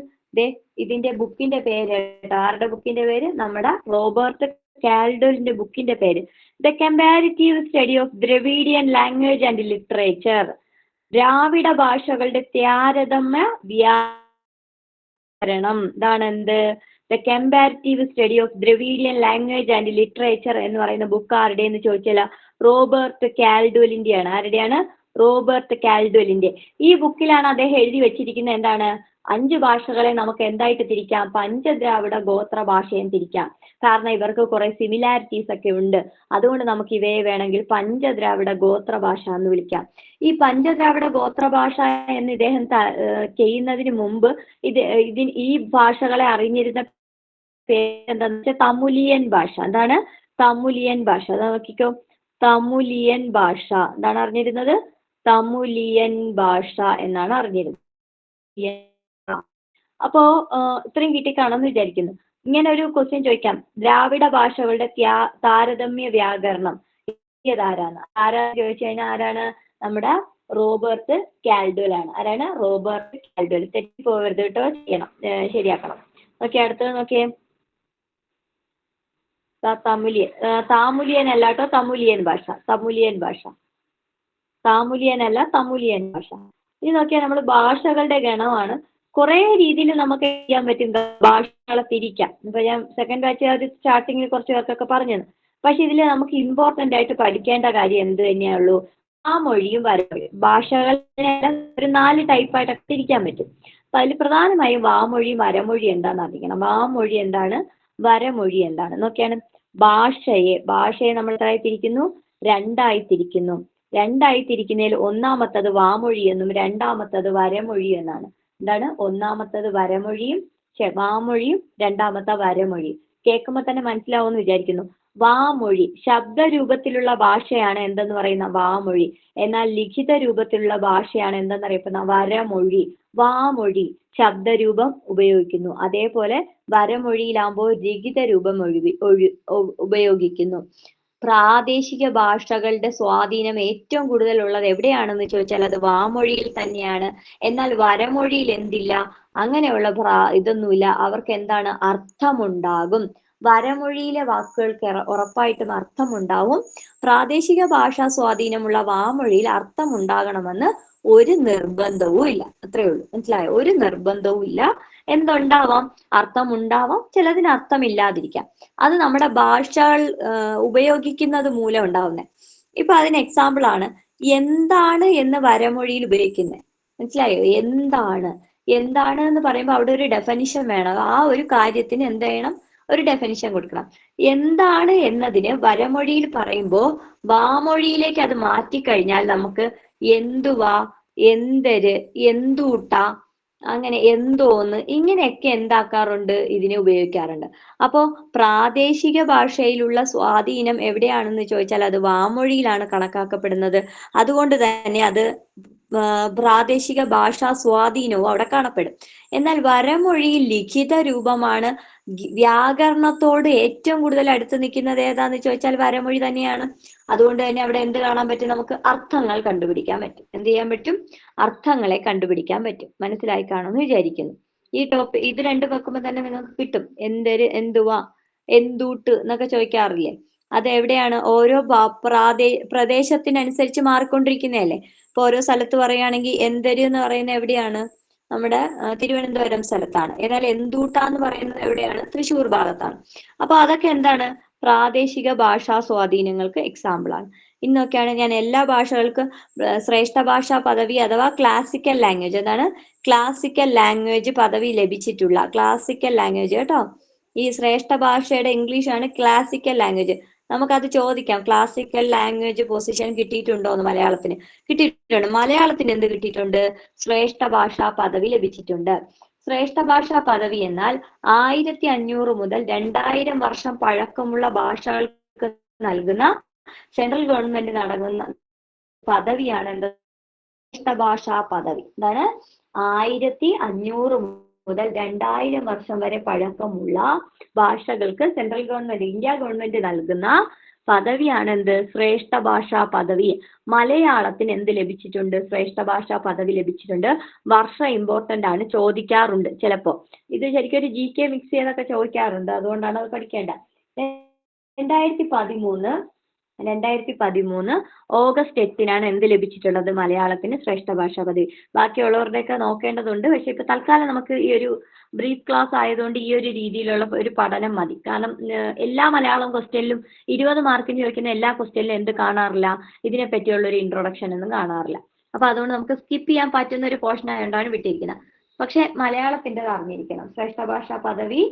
ഇതിന്റെ ബുക്കിന്റെ പേര് കേട്ടോ. ആരുടെ ബുക്കിന്റെ പേര്? നമ്മുടെ റോബർട്ട് കാൽഡ്വെലിന്റെ ബുക്കിന്റെ പേര് the comparative study of Dravidian language and literature. ദ്രാവിഡ ഭാഷകളുടെ താരതമ്യ വ്യാകരണം. ഇതാണ് എന്ത്? The comparative study of Dravidian language and literature എന്ന് പറയുന്ന ബുക്ക് ആരുടെ എന്ന് ചോദിച്ചാൽ റോബർട്ട് കാൽഡ്വെലിന്റെയാണ്. ആരുടെയാണ്? റോബർട്ട് കാൽഡ്വെലിന്റെ. ഈ ബുക്കിലാണ് അദ്ദേഹം എഴുതി വെച്ചിരിക്കുന്നത് എന്താണ്? 5 ഭാഷകളെ നമുക്ക് എന്തായിട്ട് തിരിക്കാം? പഞ്ചദ്രാവിഡ ഗോത്ര ഭാഷയും തിരിക്കാം. കാരണം ഇവർക്ക് കുറെ സിമിലാരിറ്റീസ് ഒക്കെ ഉണ്ട്. അതുകൊണ്ട് നമുക്ക് ഇവയെ വേണമെങ്കിൽ പഞ്ചദ്രാവിഡ ഗോത്ര ഭാഷ എന്ന് വിളിക്കാം. ഈ പഞ്ചദ്രാവിഡ ഗോത്ര ഭാഷ എന്ന് ഇദ്ദേഹം ചെയ്യുന്നതിന് മുമ്പ് ഈ ഭാഷകളെ അറിഞ്ഞിരുന്ന പേരെന്താന്ന് വെച്ചാൽ തമുലിയൻ ഭാഷ. എന്താണ്? തമുലിയൻ ഭാഷ. അത് നോക്കിക്കോ, തമുലിയൻ ഭാഷ. എന്താണ് അറിഞ്ഞിരുന്നത്? തമുലിയൻ ഭാഷ എന്നാണ് അറിഞ്ഞിരുന്നത്. അപ്പോ ഇത്രയും കിട്ടിക്കാണെന്ന് വിചാരിക്കുന്നു. ഇങ്ങനെ ഒരു ക്വസ്റ്റ്യൻ ചോദിക്കാം, ദ്രാവിഡ ഭാഷകളുടെ താരതമ്യ വ്യാകരണം ആരാണ്? ആരാന്ന് ചോദിച്ചു കഴിഞ്ഞാൽ ആരാണ്? നമ്മുടെ റോബർട്ട് കാൽഡ്വെൽ ആണ്. ആരാണ്? റോബർട്ട് കാൽഡ്വെൽ. തെറ്റിപ്പോകരുത് കേട്ടോ, ചെയ്യണം, ശരിയാക്കണം. ഓക്കെ, അടുത്തത് നോക്കിയേ. താമുലിയൻ അല്ല കേട്ടോ, തമുലിയൻ ഭാഷ. തമുലിയൻ ഭാഷ, താമുലിയൻ അല്ല, തമുലിയൻ ഭാഷ. ഇനി നോക്കിയാൽ നമ്മൾ ഭാഷകളുടെ ഗണമാണ്. കുറെ രീതിയിൽ നമുക്ക് ചെയ്യാൻ പറ്റും, ഭാഷകളെ തിരിക്കാം. ഇപ്പൊ ഞാൻ സെക്കൻഡ് ബാച്ച് സ്റ്റാർട്ടിങ്ങിൽ കുറച്ച് പേർക്കൊക്കെ പറഞ്ഞത്. പക്ഷെ ഇതിൽ നമുക്ക് ഇമ്പോർട്ടന്റ് ആയിട്ട് പഠിക്കേണ്ട കാര്യം എന്ത് തന്നെയുള്ളൂ? വാമൊഴിയും വരമൊഴിയും. ഭാഷകളെ ഒരു 4 ടൈപ്പായിട്ടൊക്കെ തിരിക്കാൻ പറ്റും. അപ്പൊ അതിൽ പ്രധാനമായും വാമൊഴിയും വരമൊഴി എന്താണെന്ന് അറിയിക്കണം. വാമൊഴി എന്താണ്? വരമൊഴി എന്താണ്? നോക്കിയാണ് ഭാഷയെ നമ്മൾ എത്രയായി തിരിക്കുന്നു? 2ആയി തിരിക്കുന്നു. 2ആയി തിരിക്കുന്നതിൽ ഒന്നാമത്തത് വാമൊഴി എന്നും രണ്ടാമത്തത് വരമൊഴി എന്നാണ്. എന്താണ്? ഒന്നാമത്തത് വാമൊഴിയും രണ്ടാമത്തെ വരമൊഴിയും. കേൾക്കുമ്പോൾ തന്നെ മനസ്സിലാവുമെന്ന് വിചാരിക്കുന്നു. വാമൊഴി ശബ്ദരൂപത്തിലുള്ള ഭാഷയാണ് എന്തെന്ന് പറയുന്ന വാമൊഴി. എന്നാൽ ലിഖിത രൂപത്തിലുള്ള ഭാഷയാണ് എന്തെന്നറിയപ്പെടുന്ന വരമൊഴി. വാമൊഴി ശബ്ദരൂപം ഉപയോഗിക്കുന്നു, അതേപോലെ വരമൊഴിയിലാകുമ്പോൾ ലിഖിത രൂപം ഉപയോഗിക്കുന്നു. പ്രാദേശിക ഭാഷകളുടെ സ്വാധീനം ഏറ്റവും കൂടുതൽ ഉള്ളത് എവിടെയാണെന്ന് ചോദിച്ചാൽ അത് വാമൊഴിയിൽ തന്നെയാണ്. എന്നാൽ വരമൊഴിയിൽ എന്തില്ല? അങ്ങനെയുള്ള ഇതൊന്നുമില്ല. അവർക്ക് എന്താണ്? അർത്ഥമുണ്ടാകും. വരമൊഴിയിലെ വാക്കുകൾക്ക് ഉറപ്പായിട്ടും അർത്ഥമുണ്ടാവും. പ്രാദേശിക ഭാഷാ സ്വാധീനമുള്ള വാമൊഴിയിൽ അർത്ഥമുണ്ടാകണമെന്ന് ഒരു നിർബന്ധവും ഇല്ല. അത്രേ ഉള്ളൂ, മനസ്സിലായോ? ഒരു നിർബന്ധവും ഇല്ല. എന്തുണ്ടാവാം? അർത്ഥമുണ്ടാവാം, ചിലതിന് അർത്ഥമില്ലാതിരിക്കാം. അത് നമ്മുടെ ഭാഷകൾ ഉപയോഗിക്കുന്നത് മൂലം ഉണ്ടാവുന്നത്. ഇപ്പൊ അതിന് എക്സാമ്പിൾ ആണ് എന്താണ് എന്ന് വരമൊഴിയിൽ ഉപയോഗിക്കുന്നത്. മനസ്സിലായോ? എന്താണ് എന്ന് പറയുമ്പോൾ അവിടെ ഒരു ഡെഫിനിഷൻ വേണം. ആ ഒരു കാര്യത്തിന് എന്ത് ചെയ്യണം? ഒരു ഡെഫിനിഷൻ കൊടുക്കണം. എന്താണ് എന്നതിന് വരമൊഴിയിൽ പറയുമ്പോൾ വാമൊഴിയിലേക്ക് അത് മാറ്റിക്കഴിഞ്ഞാൽ നമുക്ക് എന്തുവാ, എന്തര്, എന്തൂട്ട, അങ്ങനെ എന്തോന്ന്, ഇങ്ങനെയൊക്കെ എന്താക്കാറുണ്ട്? ഇതിനെ ഉപയോഗിക്കാറുണ്ട്. അപ്പോ പ്രാദേശിക ഭാഷയിലുള്ള സ്വാധീനം എവിടെയാണെന്ന് ചോദിച്ചാൽ അത് വാമൊഴിയിലാണ് കണക്കാക്കപ്പെടുന്നത്. അതുകൊണ്ട് തന്നെ അത് പ്രാദേശിക ഭാഷാ സ്വാധീനവും അവിടെ കാണപ്പെടും. എന്നാൽ വരമൊഴിയിൽ ലിഖിത രൂപമാണ്. വ്യാകരണത്തോട് ഏറ്റവും കൂടുതൽ അടുത്ത് നിൽക്കുന്നത് ഏതാന്ന് ചോദിച്ചാൽ വരമൊഴി തന്നെയാണ്. അതുകൊണ്ട് തന്നെ അവിടെ എന്ത് കാണാൻ പറ്റും? നമുക്ക് അർത്ഥങ്ങൾ കണ്ടുപിടിക്കാൻ പറ്റും. എന്ത് ചെയ്യാൻ പറ്റും? അർത്ഥങ്ങളെ കണ്ടുപിടിക്കാൻ പറ്റും. മനസ്സിലായി കാണുമെന്ന് വിചാരിക്കുന്നു. ഇത് രണ്ടും വെക്കുമ്പോൾ തന്നെ നിങ്ങൾക്ക് കിട്ടും. എന്തര്, എന്തുവാ, എന്തൂട്ട് എന്നൊക്കെ ചോദിക്കാറില്ലേ? അത് എവിടെയാണ്? ഓരോ പ്രദേശത്തിനനുസരിച്ച് മാറിക്കൊണ്ടിരിക്കുന്നതല്ലേ. ഇപ്പൊ ഓരോ സ്ഥലത്ത് പറയുകയാണെങ്കിൽ എന്തര് എന്ന് പറയുന്നത് എവിടെയാണ്? നമ്മുടെ തിരുവനന്തപുരം സ്ഥലത്താണ്. എന്നാൽ എന്തൂട്ട എന്ന് പറയുന്നത് എവിടെയാണ്? തൃശ്ശൂർ ഭാഗത്താണ്. അപ്പൊ അതൊക്കെ എന്താണ്? പ്രാദേശിക ഭാഷാ സ്വാധീനങ്ങൾക്ക് എക്സാമ്പിൾ ആണ്. ഇന്നൊക്കെയാണ് ഞാൻ എല്ലാ ഭാഷകൾക്കും ശ്രേഷ്ഠ ഭാഷാ പദവി അഥവാ ക്ലാസിക്കൽ ലാംഗ്വേജ്, എന്താണ്? ക്ലാസിക്കൽ ലാംഗ്വേജ് പദവി ലഭിച്ചിട്ടുള്ള ക്ലാസിക്കൽ ലാംഗ്വേജ് കേട്ടോ. ഈ ശ്രേഷ്ഠ ഭാഷയുടെ ഇംഗ്ലീഷ് ആണ് ക്ലാസിക്കൽ ലാംഗ്വേജ്. നമുക്കത് ചോദിക്കാം, ക്ലാസിക്കൽ ലാംഗ്വേജ് പൊസിഷൻ കിട്ടിയിട്ടുണ്ടോ എന്ന്. മലയാളത്തിന് കിട്ടിയിട്ടുണ്ട്. മലയാളത്തിന് എന്ത് കിട്ടിയിട്ടുണ്ട്? ശ്രേഷ്ഠ ഭാഷാ പദവി ലഭിച്ചിട്ടുണ്ട്. ശ്രേഷ്ഠ ഭാഷാ പദവി എന്നാൽ 1500 മുതൽ 2000 വർഷം പഴക്കമുള്ള ഭാഷകൾക്ക് നൽകുന്ന സെൻട്രൽ ഗവൺമെന്റ് നൽകുന്ന പദവിയാണ് എന്ത്? ശ്രേഷ്ഠ ഭാഷാ പദവി. എന്താണ്? 1500 മുതൽ 2000 വർഷം വരെ പഴക്കമുള്ള ഭാഷകൾക്ക് സെൻട്രൽ ഗവൺമെന്റ്, ഇന്ത്യ ഗവൺമെന്റ് നൽകുന്ന പദവിയാണ് എന്ത്? ശ്രേഷ്ഠ ഭാഷാ പദവി. മലയാളത്തിന് എന്ത് ലഭിച്ചിട്ടുണ്ട്? ശ്രേഷ്ഠ ഭാഷാ പദവി ലഭിച്ചിട്ടുണ്ട്. വർഷം ഇമ്പോർട്ടന്റ് ആണ്, ചോദിക്കാറുണ്ട് ചിലപ്പോ. ഇത് ശരിക്കും ഒരു GK മിക്സ് ചെയ്തൊക്കെ ചോദിക്കാറുണ്ട്, അതുകൊണ്ടാണ് അത് പഠിക്കേണ്ട. 2013 ഓഗസ്റ്റ് 8-നാണ് എന്ത് ലഭിച്ചിട്ടുള്ളത്? മലയാളത്തിന് ശ്രേഷ്ഠ ഭാഷാ പദവി. ബാക്കിയുള്ളവരുടെയൊക്കെ നോക്കേണ്ടതുണ്ട്, പക്ഷെ ഇപ്പൊ തൽക്കാലം നമുക്ക് ഈ ഒരു ബ്രീഫ് ക്ലാസ് ആയതുകൊണ്ട് ഈ ഒരു രീതിയിലുള്ള ഒരു പഠനം മതി. കാരണം എല്ലാ മലയാളം ക്വസ്റ്റ്യനിലും 20 മാർക്കിന് ചോദിക്കുന്ന എല്ലാ ക്വസ്റ്റ്യനിലും എന്ത് കാണാറില്ല? ഇതിനെ പറ്റിയുള്ള ഒരു ഇൻട്രൊഡക്ഷൻ ഒന്നും കാണാറില്ല. അപ്പൊ അതുകൊണ്ട് നമുക്ക് സ്കിപ്പ് ചെയ്യാൻ പറ്റുന്ന ഒരു പോർഷൻ ആയതുകൊണ്ടാണ് വിട്ടിരിക്കുന്നത്. പക്ഷെ മലയാളത്തിൻ്റെത് അറിഞ്ഞിരിക്കണം. ശ്രേഷ്ഠ ഭാഷാ പദവി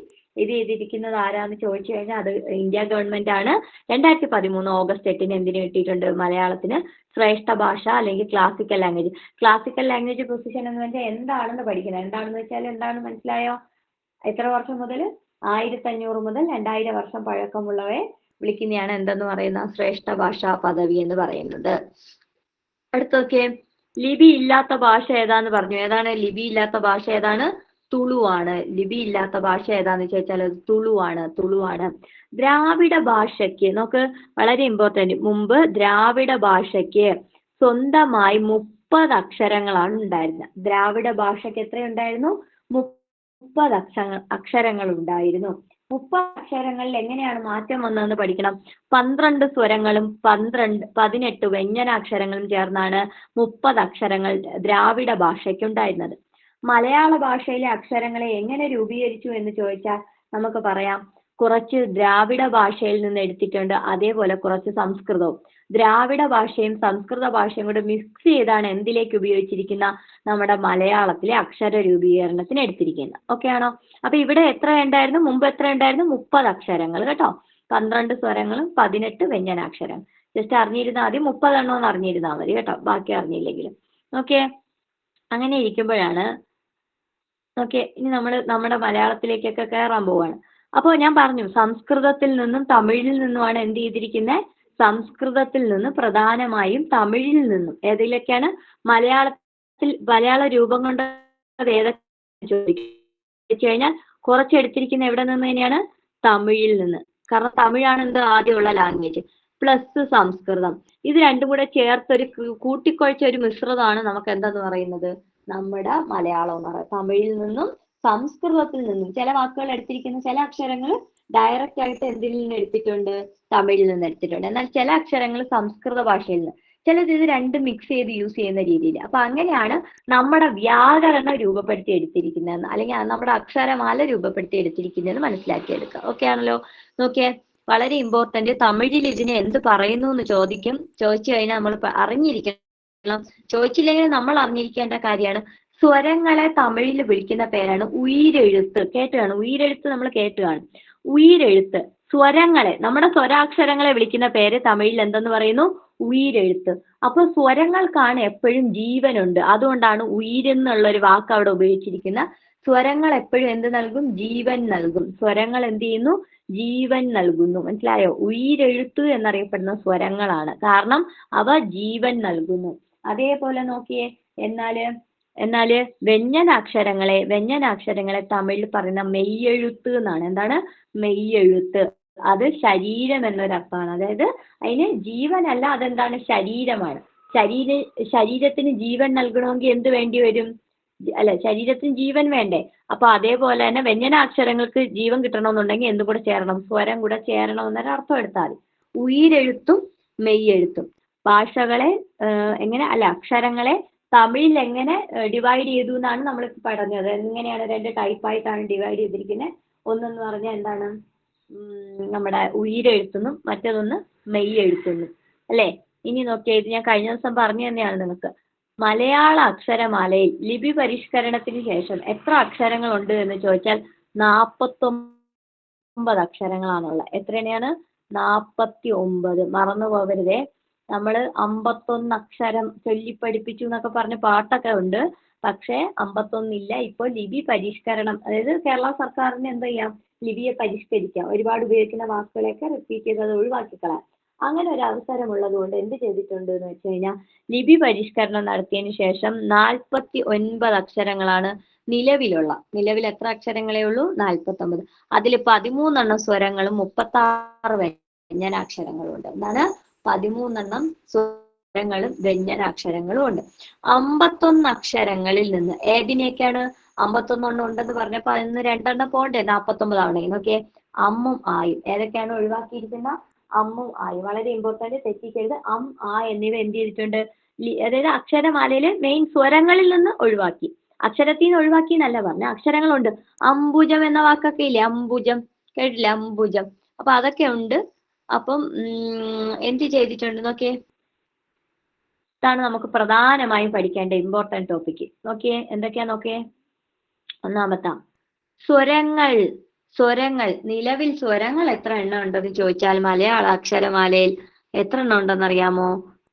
ഇത് ചെയ്തിരിക്കുന്നത് ആരാന്ന് ചോദിച്ചു കഴിഞ്ഞാൽ അത് ഇന്ത്യ ഗവൺമെന്റ് ആണ്. 2013 ഓഗസ്റ്റ് 8-ന് എന്തിനു കിട്ടിയിട്ടുണ്ട്? മലയാളത്തിന് ശ്രേഷ്ഠ ഭാഷ അല്ലെങ്കിൽ classical language. Classical language position എന്ന് വെച്ചാൽ എന്താണെന്ന് പഠിക്കണം. എന്താണെന്ന് വെച്ചാൽ എന്താണെന്ന് മനസ്സിലായോ? എത്ര വർഷം മുതൽ? 1500 മുതൽ 2000 വർഷം പഴക്കമുള്ളവയെ വിളിക്കുന്നതാണ് എന്തെന്ന് പറയുന്ന ശ്രേഷ്ഠ ഭാഷാ പദവി എന്ന് പറയുന്നത്. അടുത്തൊക്കെ ലിപി ഇല്ലാത്ത ഭാഷ ഏതാന്ന് പറഞ്ഞു. ഏതാണ് ലിപി ഇല്ലാത്ത ഭാഷ? ഏതാണ്? തുളുവാണ്. ലിപി ഇല്ലാത്ത ഭാഷ ഏതാന്ന് ചോദിച്ചാൽ അത് തുളുവാണ്. ദ്രാവിഡ ഭാഷയ്ക്ക് നോക്ക്, വളരെ ഇമ്പോർട്ടന്റ്, മുമ്പ് ദ്രാവിഡ ഭാഷയ്ക്ക് സ്വന്തമായി 30 അക്ഷരങ്ങളാണ് ഉണ്ടായിരുന്നത്. ദ്രാവിഡ ഭാഷയ്ക്ക് എത്രയുണ്ടായിരുന്നു? 30 അക്ഷരങ്ങൾ ഉണ്ടായിരുന്നു. 30 അക്ഷരങ്ങളിൽ എങ്ങനെയാണ് മാറ്റം വന്നതെന്ന് പഠിക്കണം. 12 സ്വരങ്ങളും 18 വ്യഞ്ജനാക്ഷരങ്ങളും ചേർന്നാണ് 30 അക്ഷരങ്ങൾ ദ്രാവിഡ ഭാഷയ്ക്ക് ഉണ്ടായിരുന്നത്. മലയാള ഭാഷയിലെ അക്ഷരങ്ങളെ എങ്ങനെ രൂപീകരിച്ചു എന്ന് ചോദിച്ചാൽ നമുക്ക് പറയാം, കുറച്ച് ദ്രാവിഡ ഭാഷയിൽ നിന്ന് എടുത്തിട്ടുണ്ട്, അതേപോലെ കുറച്ച് സംസ്കൃതവും. ദ്രാവിഡ ഭാഷയും സംസ്കൃത ഭാഷയും കൂടെ മിക്സ് ചെയ്താണ് എന്തിലേക്ക് ഉപയോഗിച്ചിരിക്കുന്ന? നമ്മുടെ മലയാളത്തിലെ അക്ഷര രൂപീകരണത്തിന് എടുത്തിരിക്കുന്നത്. ഓക്കെ ആണോ? അപ്പൊ ഇവിടെ എത്ര ഉണ്ടായിരുന്നു? മുമ്പ് എത്ര ഉണ്ടായിരുന്നു? 30 അക്ഷരങ്ങൾ കേട്ടോ. 12 സ്വരങ്ങളും 18 വ്യഞ്ജനാക്ഷരങ്ങൾ. ജസ്റ്റ് അറിഞ്ഞിരുന്നാൽ മതി, 30 എണ്ണം അറിഞ്ഞിരുന്നാൽ മതി കേട്ടോ, ബാക്കി അറിഞ്ഞില്ലെങ്കിലും. ഓക്കെ, അങ്ങനെ ഇരിക്കുമ്പോഴാണ് ഇനി നമ്മൾ നമ്മുടെ മലയാളത്തിലേക്കൊക്കെ കയറാൻ പോവാണ്. അപ്പോൾ ഞാൻ പറഞ്ഞു സംസ്കൃതത്തിൽ നിന്നും തമിഴിൽ നിന്നുമാണ് എന്ത് ചെയ്തിരിക്കുന്നത്? സംസ്കൃതത്തിൽ നിന്ന് പ്രധാനമായും തമിഴിൽ നിന്നും. ഏതിലൊക്കെയാണ്? മലയാള രൂപം കൊണ്ടത് ഏതൊക്കെ ചോദിച്ചു കഴിഞ്ഞാൽ കുറച്ചെടുത്തിരിക്കുന്ന എവിടെ നിന്ന് തന്നെയാണ്? തമിഴിൽ നിന്ന്. കാരണം തമിഴാണ് എന്ത് ആദ്യമുള്ള ലാംഗ്വേജ്, പ്ലസ് സംസ്കൃതം. ഇത് രണ്ടും കൂടെ ചേർത്തൊരു കൂട്ടിക്കുഴച്ച ഒരു മിശ്രിതമാണ് നമുക്ക് എന്താന്ന് പറയുന്നത്? നമ്മുടെ മലയാളം എന്ന് പറയുന്നത്. തമിഴിൽ നിന്നും സംസ്കൃതത്തിൽ നിന്നും ചില വാക്കുകൾ എടുത്തിരിക്കുന്ന, ചില അക്ഷരങ്ങൾ ഡയറക്റ്റ് ആയിട്ട് എന്തിൽ നിന്ന് എടുത്തിട്ടുണ്ട്? തമിഴിൽ നിന്ന് എടുത്തിട്ടുണ്ട്. എന്നാൽ ചില അക്ഷരങ്ങൾ സംസ്കൃത ഭാഷയിൽ നിന്ന്, ചിലത് ഇത് രണ്ടും മിക്സ് ചെയ്ത് യൂസ് ചെയ്യുന്ന രീതിയിൽ. അപ്പൊ അങ്ങനെയാണ് നമ്മുടെ വ്യാകരണം രൂപപ്പെടുത്തി എടുത്തിരിക്കുന്നതെന്ന്, അല്ലെങ്കിൽ നമ്മുടെ അക്ഷരമാല രൂപപ്പെടുത്തി എടുത്തിരിക്കുന്നതെന്ന് മനസ്സിലാക്കിയെടുക്കുക. ഓക്കെ ആണല്ലോ? നോക്കിയേ, വളരെ ഇമ്പോർട്ടന്റ്. തമിഴിൽ ഇതിനെ എന്ത് പറയുന്നു എന്ന് ചോദിച്ചു കഴിഞ്ഞാൽ നമ്മൾ അറിഞ്ഞിരിക്കണം. ചോദിച്ചില്ലെങ്കിൽ നമ്മൾ അറിഞ്ഞിരിക്കേണ്ട കാര്യമാണ്. സ്വരങ്ങളെ തമിഴിൽ വിളിക്കുന്ന പേരാണ് ഉയിരെഴുത്ത്. കേട്ടുകാണും, ഉയിരെഴുത്ത് നമ്മൾ കേട്ടുകാണും. ഉയിരെഴുത്ത്. സ്വരങ്ങളെ, നമ്മുടെ സ്വരാക്ഷരങ്ങളെ വിളിക്കുന്ന പേര് തമിഴിൽ എന്തെന്ന് പറയുന്നു? ഉയിരെഴുത്ത്. അപ്പൊ സ്വരങ്ങൾക്കാണ് എപ്പോഴും ജീവനുണ്ട്, അതുകൊണ്ടാണ് ഉയിരെന്നുള്ള ഒരു വാക്ക് അവിടെ ഉപയോഗിച്ചിരിക്കുന്ന. സ്വരങ്ങൾ എപ്പോഴും എന്ത് നൽകും? ജീവൻ നൽകും. സ്വരങ്ങൾ എന്ത് ചെയ്യുന്നു? ജീവൻ നൽകുന്നു. മനസ്സിലായോ? ഉയിരെഴുത്ത് എന്നറിയപ്പെടുന്ന സ്വരങ്ങളാണ്, കാരണം അവ ജീവൻ നൽകുന്നു. അതേപോലെ നോക്കിയേ, എന്നാല് വ്യഞ്ജനാക്ഷരങ്ങളെ തമിഴിൽ പറയുന്ന മെയ്യെഴുത്ത് എന്നാണ്. എന്താണ്? മെയ്യെഴുത്ത്. അത് ശരീരം എന്നൊരർത്ഥമാണ്. അതായത് അതിന് ജീവനല്ല, അതെന്താണ്? ശരീരമാണ്. ശരീരത്തിന് ജീവൻ നൽകണമെങ്കിൽ എന്ത് വേണ്ടി വരും? ശരീരത്തിന് ജീവൻ വേണ്ടേ? അപ്പൊ അതേപോലെ തന്നെ വ്യഞ്ജനാക്ഷരങ്ങൾക്ക് ജീവൻ കിട്ടണമെന്നുണ്ടെങ്കിൽ എന്തും കൂടെ ചേരണം? സ്വരം കൂടെ ചേരണം എന്നൊരു അർത്ഥം എടുത്താൽ മതി. ഉയിരെഴുത്തും മെയ്യെഴുത്തും. ഭാഷകളെ അക്ഷരങ്ങളെ തമിഴിൽ എങ്ങനെ ഡിവൈഡ് ചെയ്തു എന്നാണ് നമ്മൾ പഠനത്. എങ്ങനെയാണ്? 2 ടൈപ്പായിട്ടാണ് ഡിവൈഡ് ചെയ്തിരിക്കുന്നത്. ഒന്നെന്ന് പറഞ്ഞാൽ എന്താണ്? നമ്മുടെ ഉയിരെഴുത്തുന്നും മറ്റൊന്ന് മെയ്യെഴുത്തുന്നും, അല്ലേ? ഇനി നോക്കിയാൽ ഇത് ഞാൻ കഴിഞ്ഞ ദിവസം പറഞ്ഞു തന്നെയാണ് നിങ്ങൾക്ക്. മലയാള അക്ഷരമാലയിൽ ലിപി പരിഷ്കരണത്തിന് ശേഷം എത്ര അക്ഷരങ്ങളുണ്ട് എന്ന് ചോദിച്ചാൽ 49 അക്ഷരങ്ങളാണുള്ളത്. എത്രയാണ്? 49. മറന്നു പോകരുതേ. നമ്മൾ 51 അക്ഷരം ചൊല്ലിപ്പഠിപ്പിച്ചു എന്നൊക്കെ പറഞ്ഞ് പാട്ടൊക്കെ ഉണ്ട്, പക്ഷേ 51 ഇല്ല. ഇപ്പോൾ ലിപി പരിഷ്കരണം, അതായത് കേരള സർക്കാരിന് എന്ത് ചെയ്യാം? ലിപിയെ പരിഷ്കരിക്കാം. ഒരുപാട് ഉപയോഗിക്കുന്ന വാക്കുകളെയൊക്കെ റിപ്പീറ്റ് ചെയ്ത് അത് ഒഴിവാക്കിക്കളാം. അങ്ങനെ ഒരു അവസരം ഉള്ളത് കൊണ്ട് എന്ത് ചെയ്തിട്ടുണ്ട് എന്ന് വെച്ച് കഴിഞ്ഞാൽ ലിപി പരിഷ്കരണം നടത്തിയതിന് ശേഷം 49 അക്ഷരങ്ങളാണ് നിലവിൽ എത്ര അക്ഷരങ്ങളേ ഉള്ളൂ? 49. അതിൽ 13 സ്വരങ്ങളും 36 വ്യഞ്ജനാക്ഷരങ്ങളും ഉണ്ട്. എന്താണ്? 13 സ്വരങ്ങളും വ്യഞ്ജനാക്ഷരങ്ങളും ഉണ്ട്. 51 അക്ഷരങ്ങളിൽ നിന്ന് ഏതിനെയൊക്കെയാണ്? 51 ഉണ്ടെന്ന് പറഞ്ഞപ്പോ അതിന് 2 പോണ്ടേ? 49 ആവണേ. നോക്കിയേ, അമ്മും ആയും ഏതൊക്കെയാണ് ഒഴിവാക്കിയിരിക്കുന്ന? അമ്മും ആയും. വളരെ ഇമ്പോർട്ടന്റ്, തെറ്റിക്കരുത്. ആ എന്നിവ എന്ത് ചെയ്തിട്ടുണ്ട്? അതായത് അക്ഷരമാലയിലെ മെയിൻ സ്വരങ്ങളിൽ നിന്ന് ഒഴിവാക്കി. അക്ഷരത്തിൽ നിന്ന് ഒഴിവാക്കി എന്നല്ല പറഞ്ഞ, അക്ഷരങ്ങളുണ്ട്. അംബുജം എന്ന വാക്കൊക്കെ ഇല്ലേ? അംബുജം കേട്ടില്ല? അംബുജം. അപ്പൊ അതൊക്കെ ഉണ്ട്. അപ്പം എന്ത് ചെയ്തിട്ടുണ്ട് നോക്കിയേ. ഇതാണ് നമുക്ക് പ്രധാനമായും പഠിക്കേണ്ട ഇമ്പോർട്ടന്റ് ടോപ്പിക്. നോക്കിയേ എന്തൊക്കെയാ നോക്കിയേ. ഒന്നാമത്തെ സ്വരങ്ങൾ. സ്വരങ്ങൾ, നിലവിൽ സ്വരങ്ങൾ എത്ര എണ്ണം ഉണ്ടെന്ന് ചോദിച്ചാൽ മലയാള അക്ഷരമാലയിൽ എത്ര എണ്ണം ഉണ്ടെന്ന് അറിയാമോ?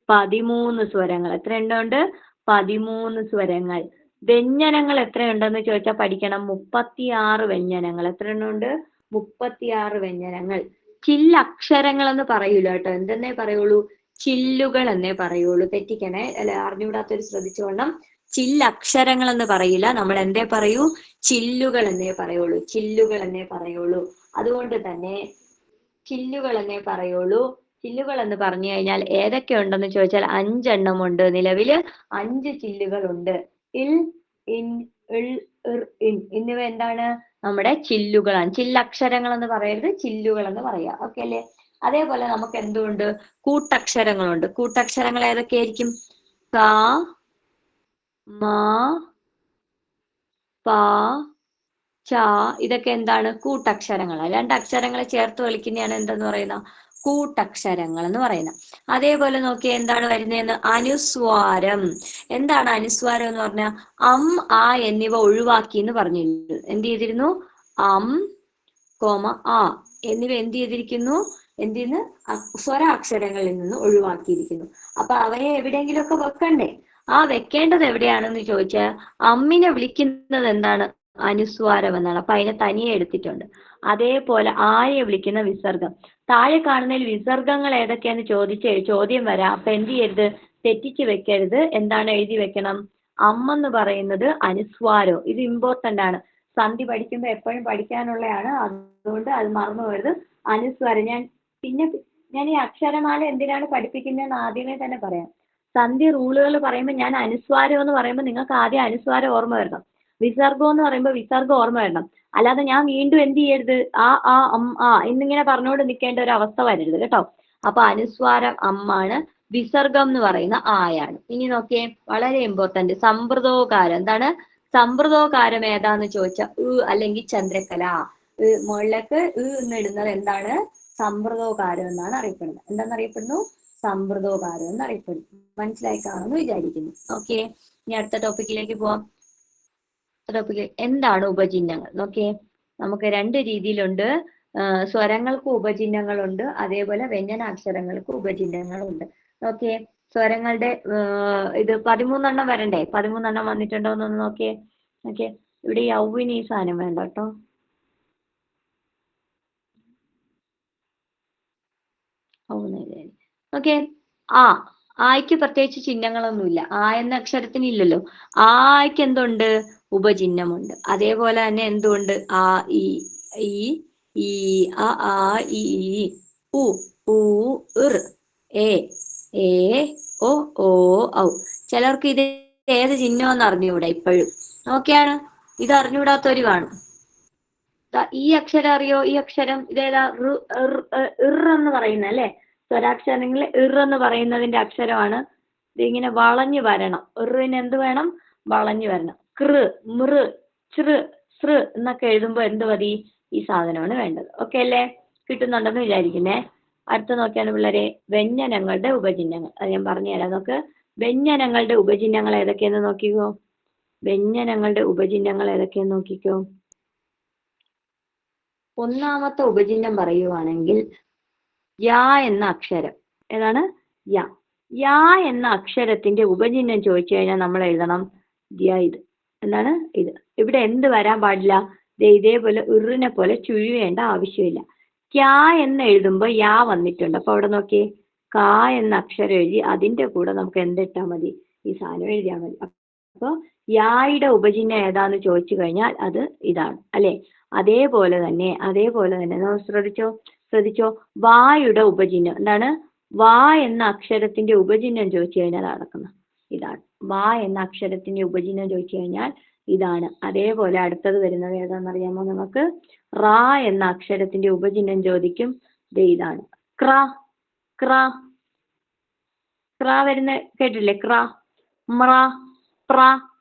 13 സ്വരങ്ങൾ. എത്ര എണ്ണം ഉണ്ട്? 13 സ്വരങ്ങൾ. വ്യഞ്ജനങ്ങൾ എത്രയുണ്ടെന്ന് ചോദിച്ചാൽ പഠിക്കണം. 36 വ്യഞ്ജനങ്ങൾ. എത്ര എണ്ണം ഉണ്ട്? 36 വ്യഞ്ജനങ്ങൾ. ചില്ലക്ഷരങ്ങൾ എന്ന് പറയൂല കേട്ടോ. എന്തെന്നേ പറയുള്ളൂ? ചില്ലുകൾ എന്നേ പറയുള്ളൂ. തെറ്റിക്കണേ, അല്ലെ? അറിഞ്ഞുകൂടാത്തൊരു ശ്രദ്ധിച്ചോണം. ചില്ലക്ഷരങ്ങൾ എന്ന് പറയില്ല. നമ്മൾ എന്തേ പറയൂ? ചില്ലുകൾ എന്നേ പറയുള്ളൂ. ചില്ലുകൾ എന്നേ പറയുള്ളൂ. അതുകൊണ്ട് തന്നെ ചില്ലുകൾ എന്നേ പറയുള്ളൂ. ചില്ലുകൾ എന്ന് പറഞ്ഞു കഴിഞ്ഞാൽ ഏതൊക്കെ ഉണ്ടെന്ന് ചോദിച്ചാൽ 5 എണ്ണം ഉണ്ട്. നിലവില് 5 ചില്ലുകൾ ഉണ്ട്. ഇൽ, ഇൻ, ഇൾ, ഇർ, ഇൻ എന്നിവ എന്താണ്? നമ്മുടെ ചില്ലുകളാണ്. ചില്ലക്ഷരങ്ങൾ എന്ന് പറയരുത്, ചില്ലുകൾ എന്ന് പറയാം. ഓക്കെ അല്ലേ? അതേപോലെ നമുക്ക് എന്തുണ്ട്? കൂട്ടക്ഷരങ്ങളുണ്ട്. കൂട്ടക്ഷരങ്ങൾ ഏതൊക്കെയായിരിക്കും? ക, മ, പ, ച. ഇതൊക്കെ എന്താണ്? കൂട്ടക്ഷരങ്ങളാണ്. 2 അക്ഷരങ്ങളെ ചേർത്ത് കളിക്കുന്നതാണ് എന്തെന്ന് പറയുന്ന? കൂട്ടക്ഷരങ്ങൾ എന്ന് പറയുന്നത്. അതേപോലെ നോക്കിയാൽ എന്താണ് വരുന്നതെന്ന്? അനുസ്വാരം. എന്താണ് അനുസ്വാരം എന്ന് പറഞ്ഞാൽ? ആ എന്നിവ ഒഴിവാക്കി എന്ന് പറഞ്ഞിരുന്നു. എന്ത് ചെയ്തിരുന്നു? ആ എന്നിവ എന്ത് ചെയ്തിരിക്കുന്നു? എന്തിന്ന്? സ്വരാക്ഷരങ്ങളിൽ നിന്ന് ഒഴിവാക്കിയിരിക്കുന്നു. അപ്പൊ അവയെ എവിടെയെങ്കിലും ഒക്കെ വെക്കണ്ടേ? ആ വെക്കേണ്ടത് എവിടെയാണെന്ന് ചോദിച്ചാൽ അമ്മിനെ വിളിക്കുന്നത് എന്താണ്? അനുസ്വാരം എന്നാണ്. അപ്പൊ അതിനെ തനിയെ എടുത്തിട്ടുണ്ട്. അതേപോലെ ആയെ വിളിക്കുന്ന വിസർഗം. താഴെ കാണുന്നതിൽ വിസർഗങ്ങൾ ഏതൊക്കെയാന്ന് ചോദ്യം വരാം. അപ്പൊ എന്ത് ചെയ്യരുത്? തെറ്റിച്ച് വെക്കരുത്. എന്താണ് എഴുതി വെക്കണം? അമ്മെന്ന് പറയുന്നത് അനുസ്വാരോ. ഇത് ഇമ്പോർട്ടന്റ് ആണ്. സന്ധി പഠിക്കുമ്പോൾ എപ്പോഴും പഠിക്കാനുള്ളതാണ്. അതുകൊണ്ട് അത് മറന്നു പോകരുത്. അനുസ്വാരം. ഞാൻ ഈ അക്ഷരമാല എന്തിനാണ് പഠിപ്പിക്കുന്നതെന്ന് ആദ്യമേ തന്നെ പറയാം. സന്ധി റൂളുകൾ പറയുമ്പോൾ ഞാൻ അനുസ്വാരം എന്ന് പറയുമ്പോൾ നിങ്ങൾക്ക് ആദ്യം അനുസ്വാരം ഓർമ്മ വരണം. വിസർഗം എന്ന് പറയുമ്പോൾ വിസർഗം ഓർമ്മ വരണം. അല്ലാതെ ഞാൻ വീണ്ടും എന്ത് ചെയ്യരുത്? എന്നിങ്ങനെ പറഞ്ഞുകൊണ്ട് നിൽക്കേണ്ട ഒരു അവസ്ഥ വരരുത് കേട്ടോ. അപ്പൊ അനുസ്വാരം അമ്മാണ്, വിസർഗം എന്ന് പറയുന്ന ആയാണ്. ഇനി നോക്കിയേ, വളരെ ഇമ്പോർട്ടന്റ്, സമ്പ്രദോകാരം. എന്താണ്? സമ്പ്രദോകാരം ഏതാന്ന് ചോദിച്ചാൽ അല്ലെങ്കിൽ ചന്ദ്രക്കല. മുകളിലേക്ക് എന്നിടുന്നത് എന്താണ്? സമ്പ്രദോകാരം എന്നാണ് അറിയപ്പെടുന്നത്. എന്താണെന്നറിയപ്പെടുന്നു? സമ്പ്രദോകാരം എന്നറിയപ്പെടുന്നു. മനസ്സിലായി കാണുമെന്ന് വിചാരിക്കുന്നു. ഓക്കെ, ഇനി അടുത്ത ടോപ്പിക്കിലേക്ക് പോവാം. എന്താണ് ഉപചിഹ്നങ്ങൾ? നോക്കിയേ, നമുക്ക് 2 രീതിയിലുണ്ട്. സ്വരങ്ങൾക്ക് ഉപചിഹ്നങ്ങളുണ്ട്, അതേപോലെ വ്യഞ്ജനാക്ഷരങ്ങൾക്ക് ഉപചിഹ്നങ്ങളുണ്ട്. നോക്കിയേ, സ്വരങ്ങളുടെ ഇത് 13 വരണ്ടേ? 13 വന്നിട്ടുണ്ടോ എന്നൊന്ന് നോക്കിയേ. ഓക്കെ, ഇവിടെ ഈ ഔവിന് ഈ സാധനം വേണ്ട കേട്ടോ. ഓക്കെ, ആയ്ക്ക് പ്രത്യേകിച്ച് ചിഹ്നങ്ങളൊന്നുമില്ല. ആ എന്ന അക്ഷരത്തിന് ഇല്ലല്ലോ. ആയ്ക്ക് എന്തുണ്ട്? ഉപചിഹ്നമുണ്ട്. അതേപോലെ തന്നെ എന്തുണ്ട്? ആ, ഈ, ആ, ഈ, ഉ, ഇർ, എ, ഓ, ഔ. ചിലർക്ക് ഇത് ഏത് ചിഹ്നമെന്ന് അറിഞ്ഞുകൂടാ ഇപ്പോഴും. ഓക്കെയാണ്. ഇത് അറിഞ്ഞുകൂടാത്തവര് കാണും. ഈ അക്ഷരം അറിയോ? ഈ അക്ഷരം ഇതേതാ? ഇർ എന്ന് പറയുന്ന അല്ലെ? സ്വരാക്ഷരങ്ങളിൽ ഇർ എന്ന് പറയുന്നതിന്റെ അക്ഷരമാണ്. ഇതിങ്ങനെ വളഞ്ഞു വരണം. ഇറിന് എന്ത് വേണം? വളഞ്ഞു വരണം. കൃ, മൃ, ചൃ, സൃ എന്നൊക്കെ എഴുതുമ്പോൾ എന്ത് മതി? ഈ സാധനമാണ് വേണ്ടത്. ഓക്കെ അല്ലേ? കിട്ടുന്നുണ്ടെന്ന് വിചാരിക്കുന്നേ. അടുത്ത നോക്കിയാണ് പിള്ളേരെ, വ്യഞ്ജനങ്ങളുടെ ഉപചിഹ്നങ്ങൾ. അത് ഞാൻ പറഞ്ഞുതരാം. നോക്ക്, വ്യഞ്ജനങ്ങളുടെ ഉപചിഹ്നങ്ങൾ ഏതൊക്കെയെന്ന് നോക്കിക്കോ. വ്യഞ്ജനങ്ങളുടെ ഉപചിഹ്നങ്ങൾ ഏതൊക്കെയെന്ന് നോക്കിക്കോ. ഒന്നാമത്തെ ഉപചിഹ്നം പറയുവാണെങ്കിൽ യാ എന്ന അക്ഷരം. ഏതാണ്? യാ. യാ എന്ന അക്ഷരത്തിന്റെ ഉപചിഹ്നം ചോദിച്ചു കഴിഞ്ഞാൽ നമ്മൾ എഴുതണം ഇത്. എന്താണ്? ഇത്. ഇവിടെ എന്ത് വരാൻ പാടില്ല? ഇതേപോലെ ഇറിനെ പോലെ ചുഴിവേണ്ട ആവശ്യമില്ല. ക്യാ എന്ന് എഴുതുമ്പോൾ യാ വന്നിട്ടുണ്ട്. അപ്പൊ അവിടെ നോക്കിയേ, കാ എന്ന അക്ഷരം എഴുതി അതിന്റെ കൂടെ നമുക്ക് എന്തിട്ടാൽ മതി? ഈ സാധനം എഴുതിയാൽ മതി. അപ്പൊ യായുടെ ഉപചിഹ്നം ഏതാന്ന് ചോദിച്ചു കഴിഞ്ഞാൽ അത് ഇതാണ് അല്ലെ? അതേപോലെ തന്നെ നമ്മൾ ശ്രദ്ധിച്ചോ, ശ്രദ്ധിച്ചോ, വായുടെ ഉപചിഹ്നം എന്താണ്? വാ എന്ന അക്ഷരത്തിന്റെ ഉപചിഹ്നം ചോദിച്ചു കഴിഞ്ഞാൽ നടക്കുന്നത് ഇതാണ്. വാ എന്ന അക്ഷരത്തിന്റെ ഉപചിഹ്നം ചോദിച്ചു കഴിഞ്ഞാൽ ഇതാണ്. അതേപോലെ അടുത്തത് വരുന്നത് ഏതാണെന്നറിയാമോ നമുക്ക്? റാ എന്ന അക്ഷരത്തിന്റെ ഉപചിഹ്നം ചോദിക്കും. ദേ ഇതാണ് ക്ര. ക്ര ക്ര വരുന്ന കേട്ടില്ലേ? ക്ര, മ്ര, പ്ര,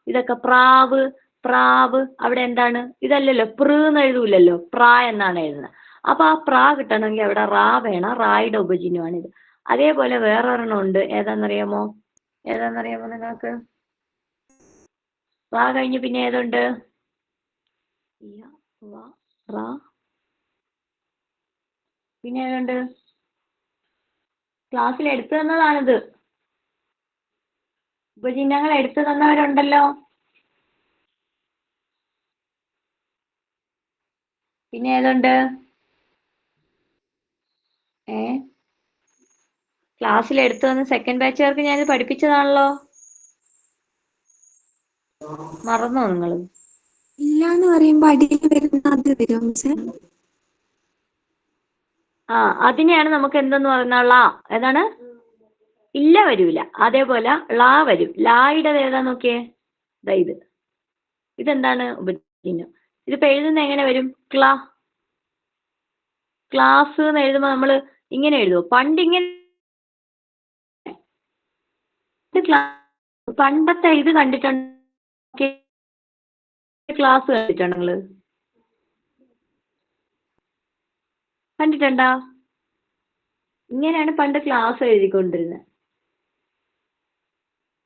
ഇതൊക്കെ പ്രാവ്, പ്രാവ്. അവിടെ എന്താണ്? ഇതല്ലല്ലോ, പൃ എന്ന് എഴുതൂലല്ലോ, പ്ര എന്നാണ് എഴുതുന്നത്. അപ്പൊ ആ പ്ര കിട്ടണമെങ്കിൽ അവിടെ റാ വേണം. റായുടെ ഉപചിഹ്നമാണിത്. അതേപോലെ വേറൊരെണ്ണം ഉണ്ട്. ഏതാണെന്നറിയാമോ നിങ്ങൾക്ക്? റാ കഴിഞ്ഞ് പിന്നെ ഏതുണ്ട്? യ, വ, റ. പിന്നെ ഏതുണ്ട്? ക്ലാസ്സിൽ എടുത്തു തന്നതാണിത്. ഉപചിഹ്നങ്ങൾ എടുത്തു തന്നവരുണ്ടല്ലോ. പിന്നെ ഏതുണ്ട്? ക്ലാസ്സിൽ എടുത്തു തന്ന സെക്കൻഡ് ബാച്ചുകാർക്ക് ഞാനിത് പഠിപ്പിച്ചതാണല്ലോ. മറന്നോ നിങ്ങൾ? ഇല്ലാന്ന് പറയുമ്പോ അടിയിൽ വരുന്ന അത് വരും സർ. അതിനെയാണ് നമുക്ക് എന്തെന്ന് പറയുന്ന ള. ഏതാണ്? ഇല്ല വരൂല. അതേപോലെ ള വരും. ലായുടെ ഏതാ നോക്കിയേ? ഇത് ഇതെന്താണ്? ഉപചിഹ്നം. ഇതിപ്പോ എഴുതുന്ന എങ്ങനെ വരും? ക്ല. ക്ലാസ് എന്ന് എഴുതുമ്പോ നമ്മൾ ഇങ്ങനെ എഴുതുമോ? പണ്ടത്തെ ഇത് കണ്ടിട്ടുണ്ട്? ക്ലാസ് കണ്ടിട്ടുണ്ടോ നിങ്ങള്? കണ്ടിട്ടുണ്ടോ? ഇങ്ങനെയാണ് പണ്ട് ക്ലാസ് എഴുതിക്കൊണ്ടിരുന്നത്.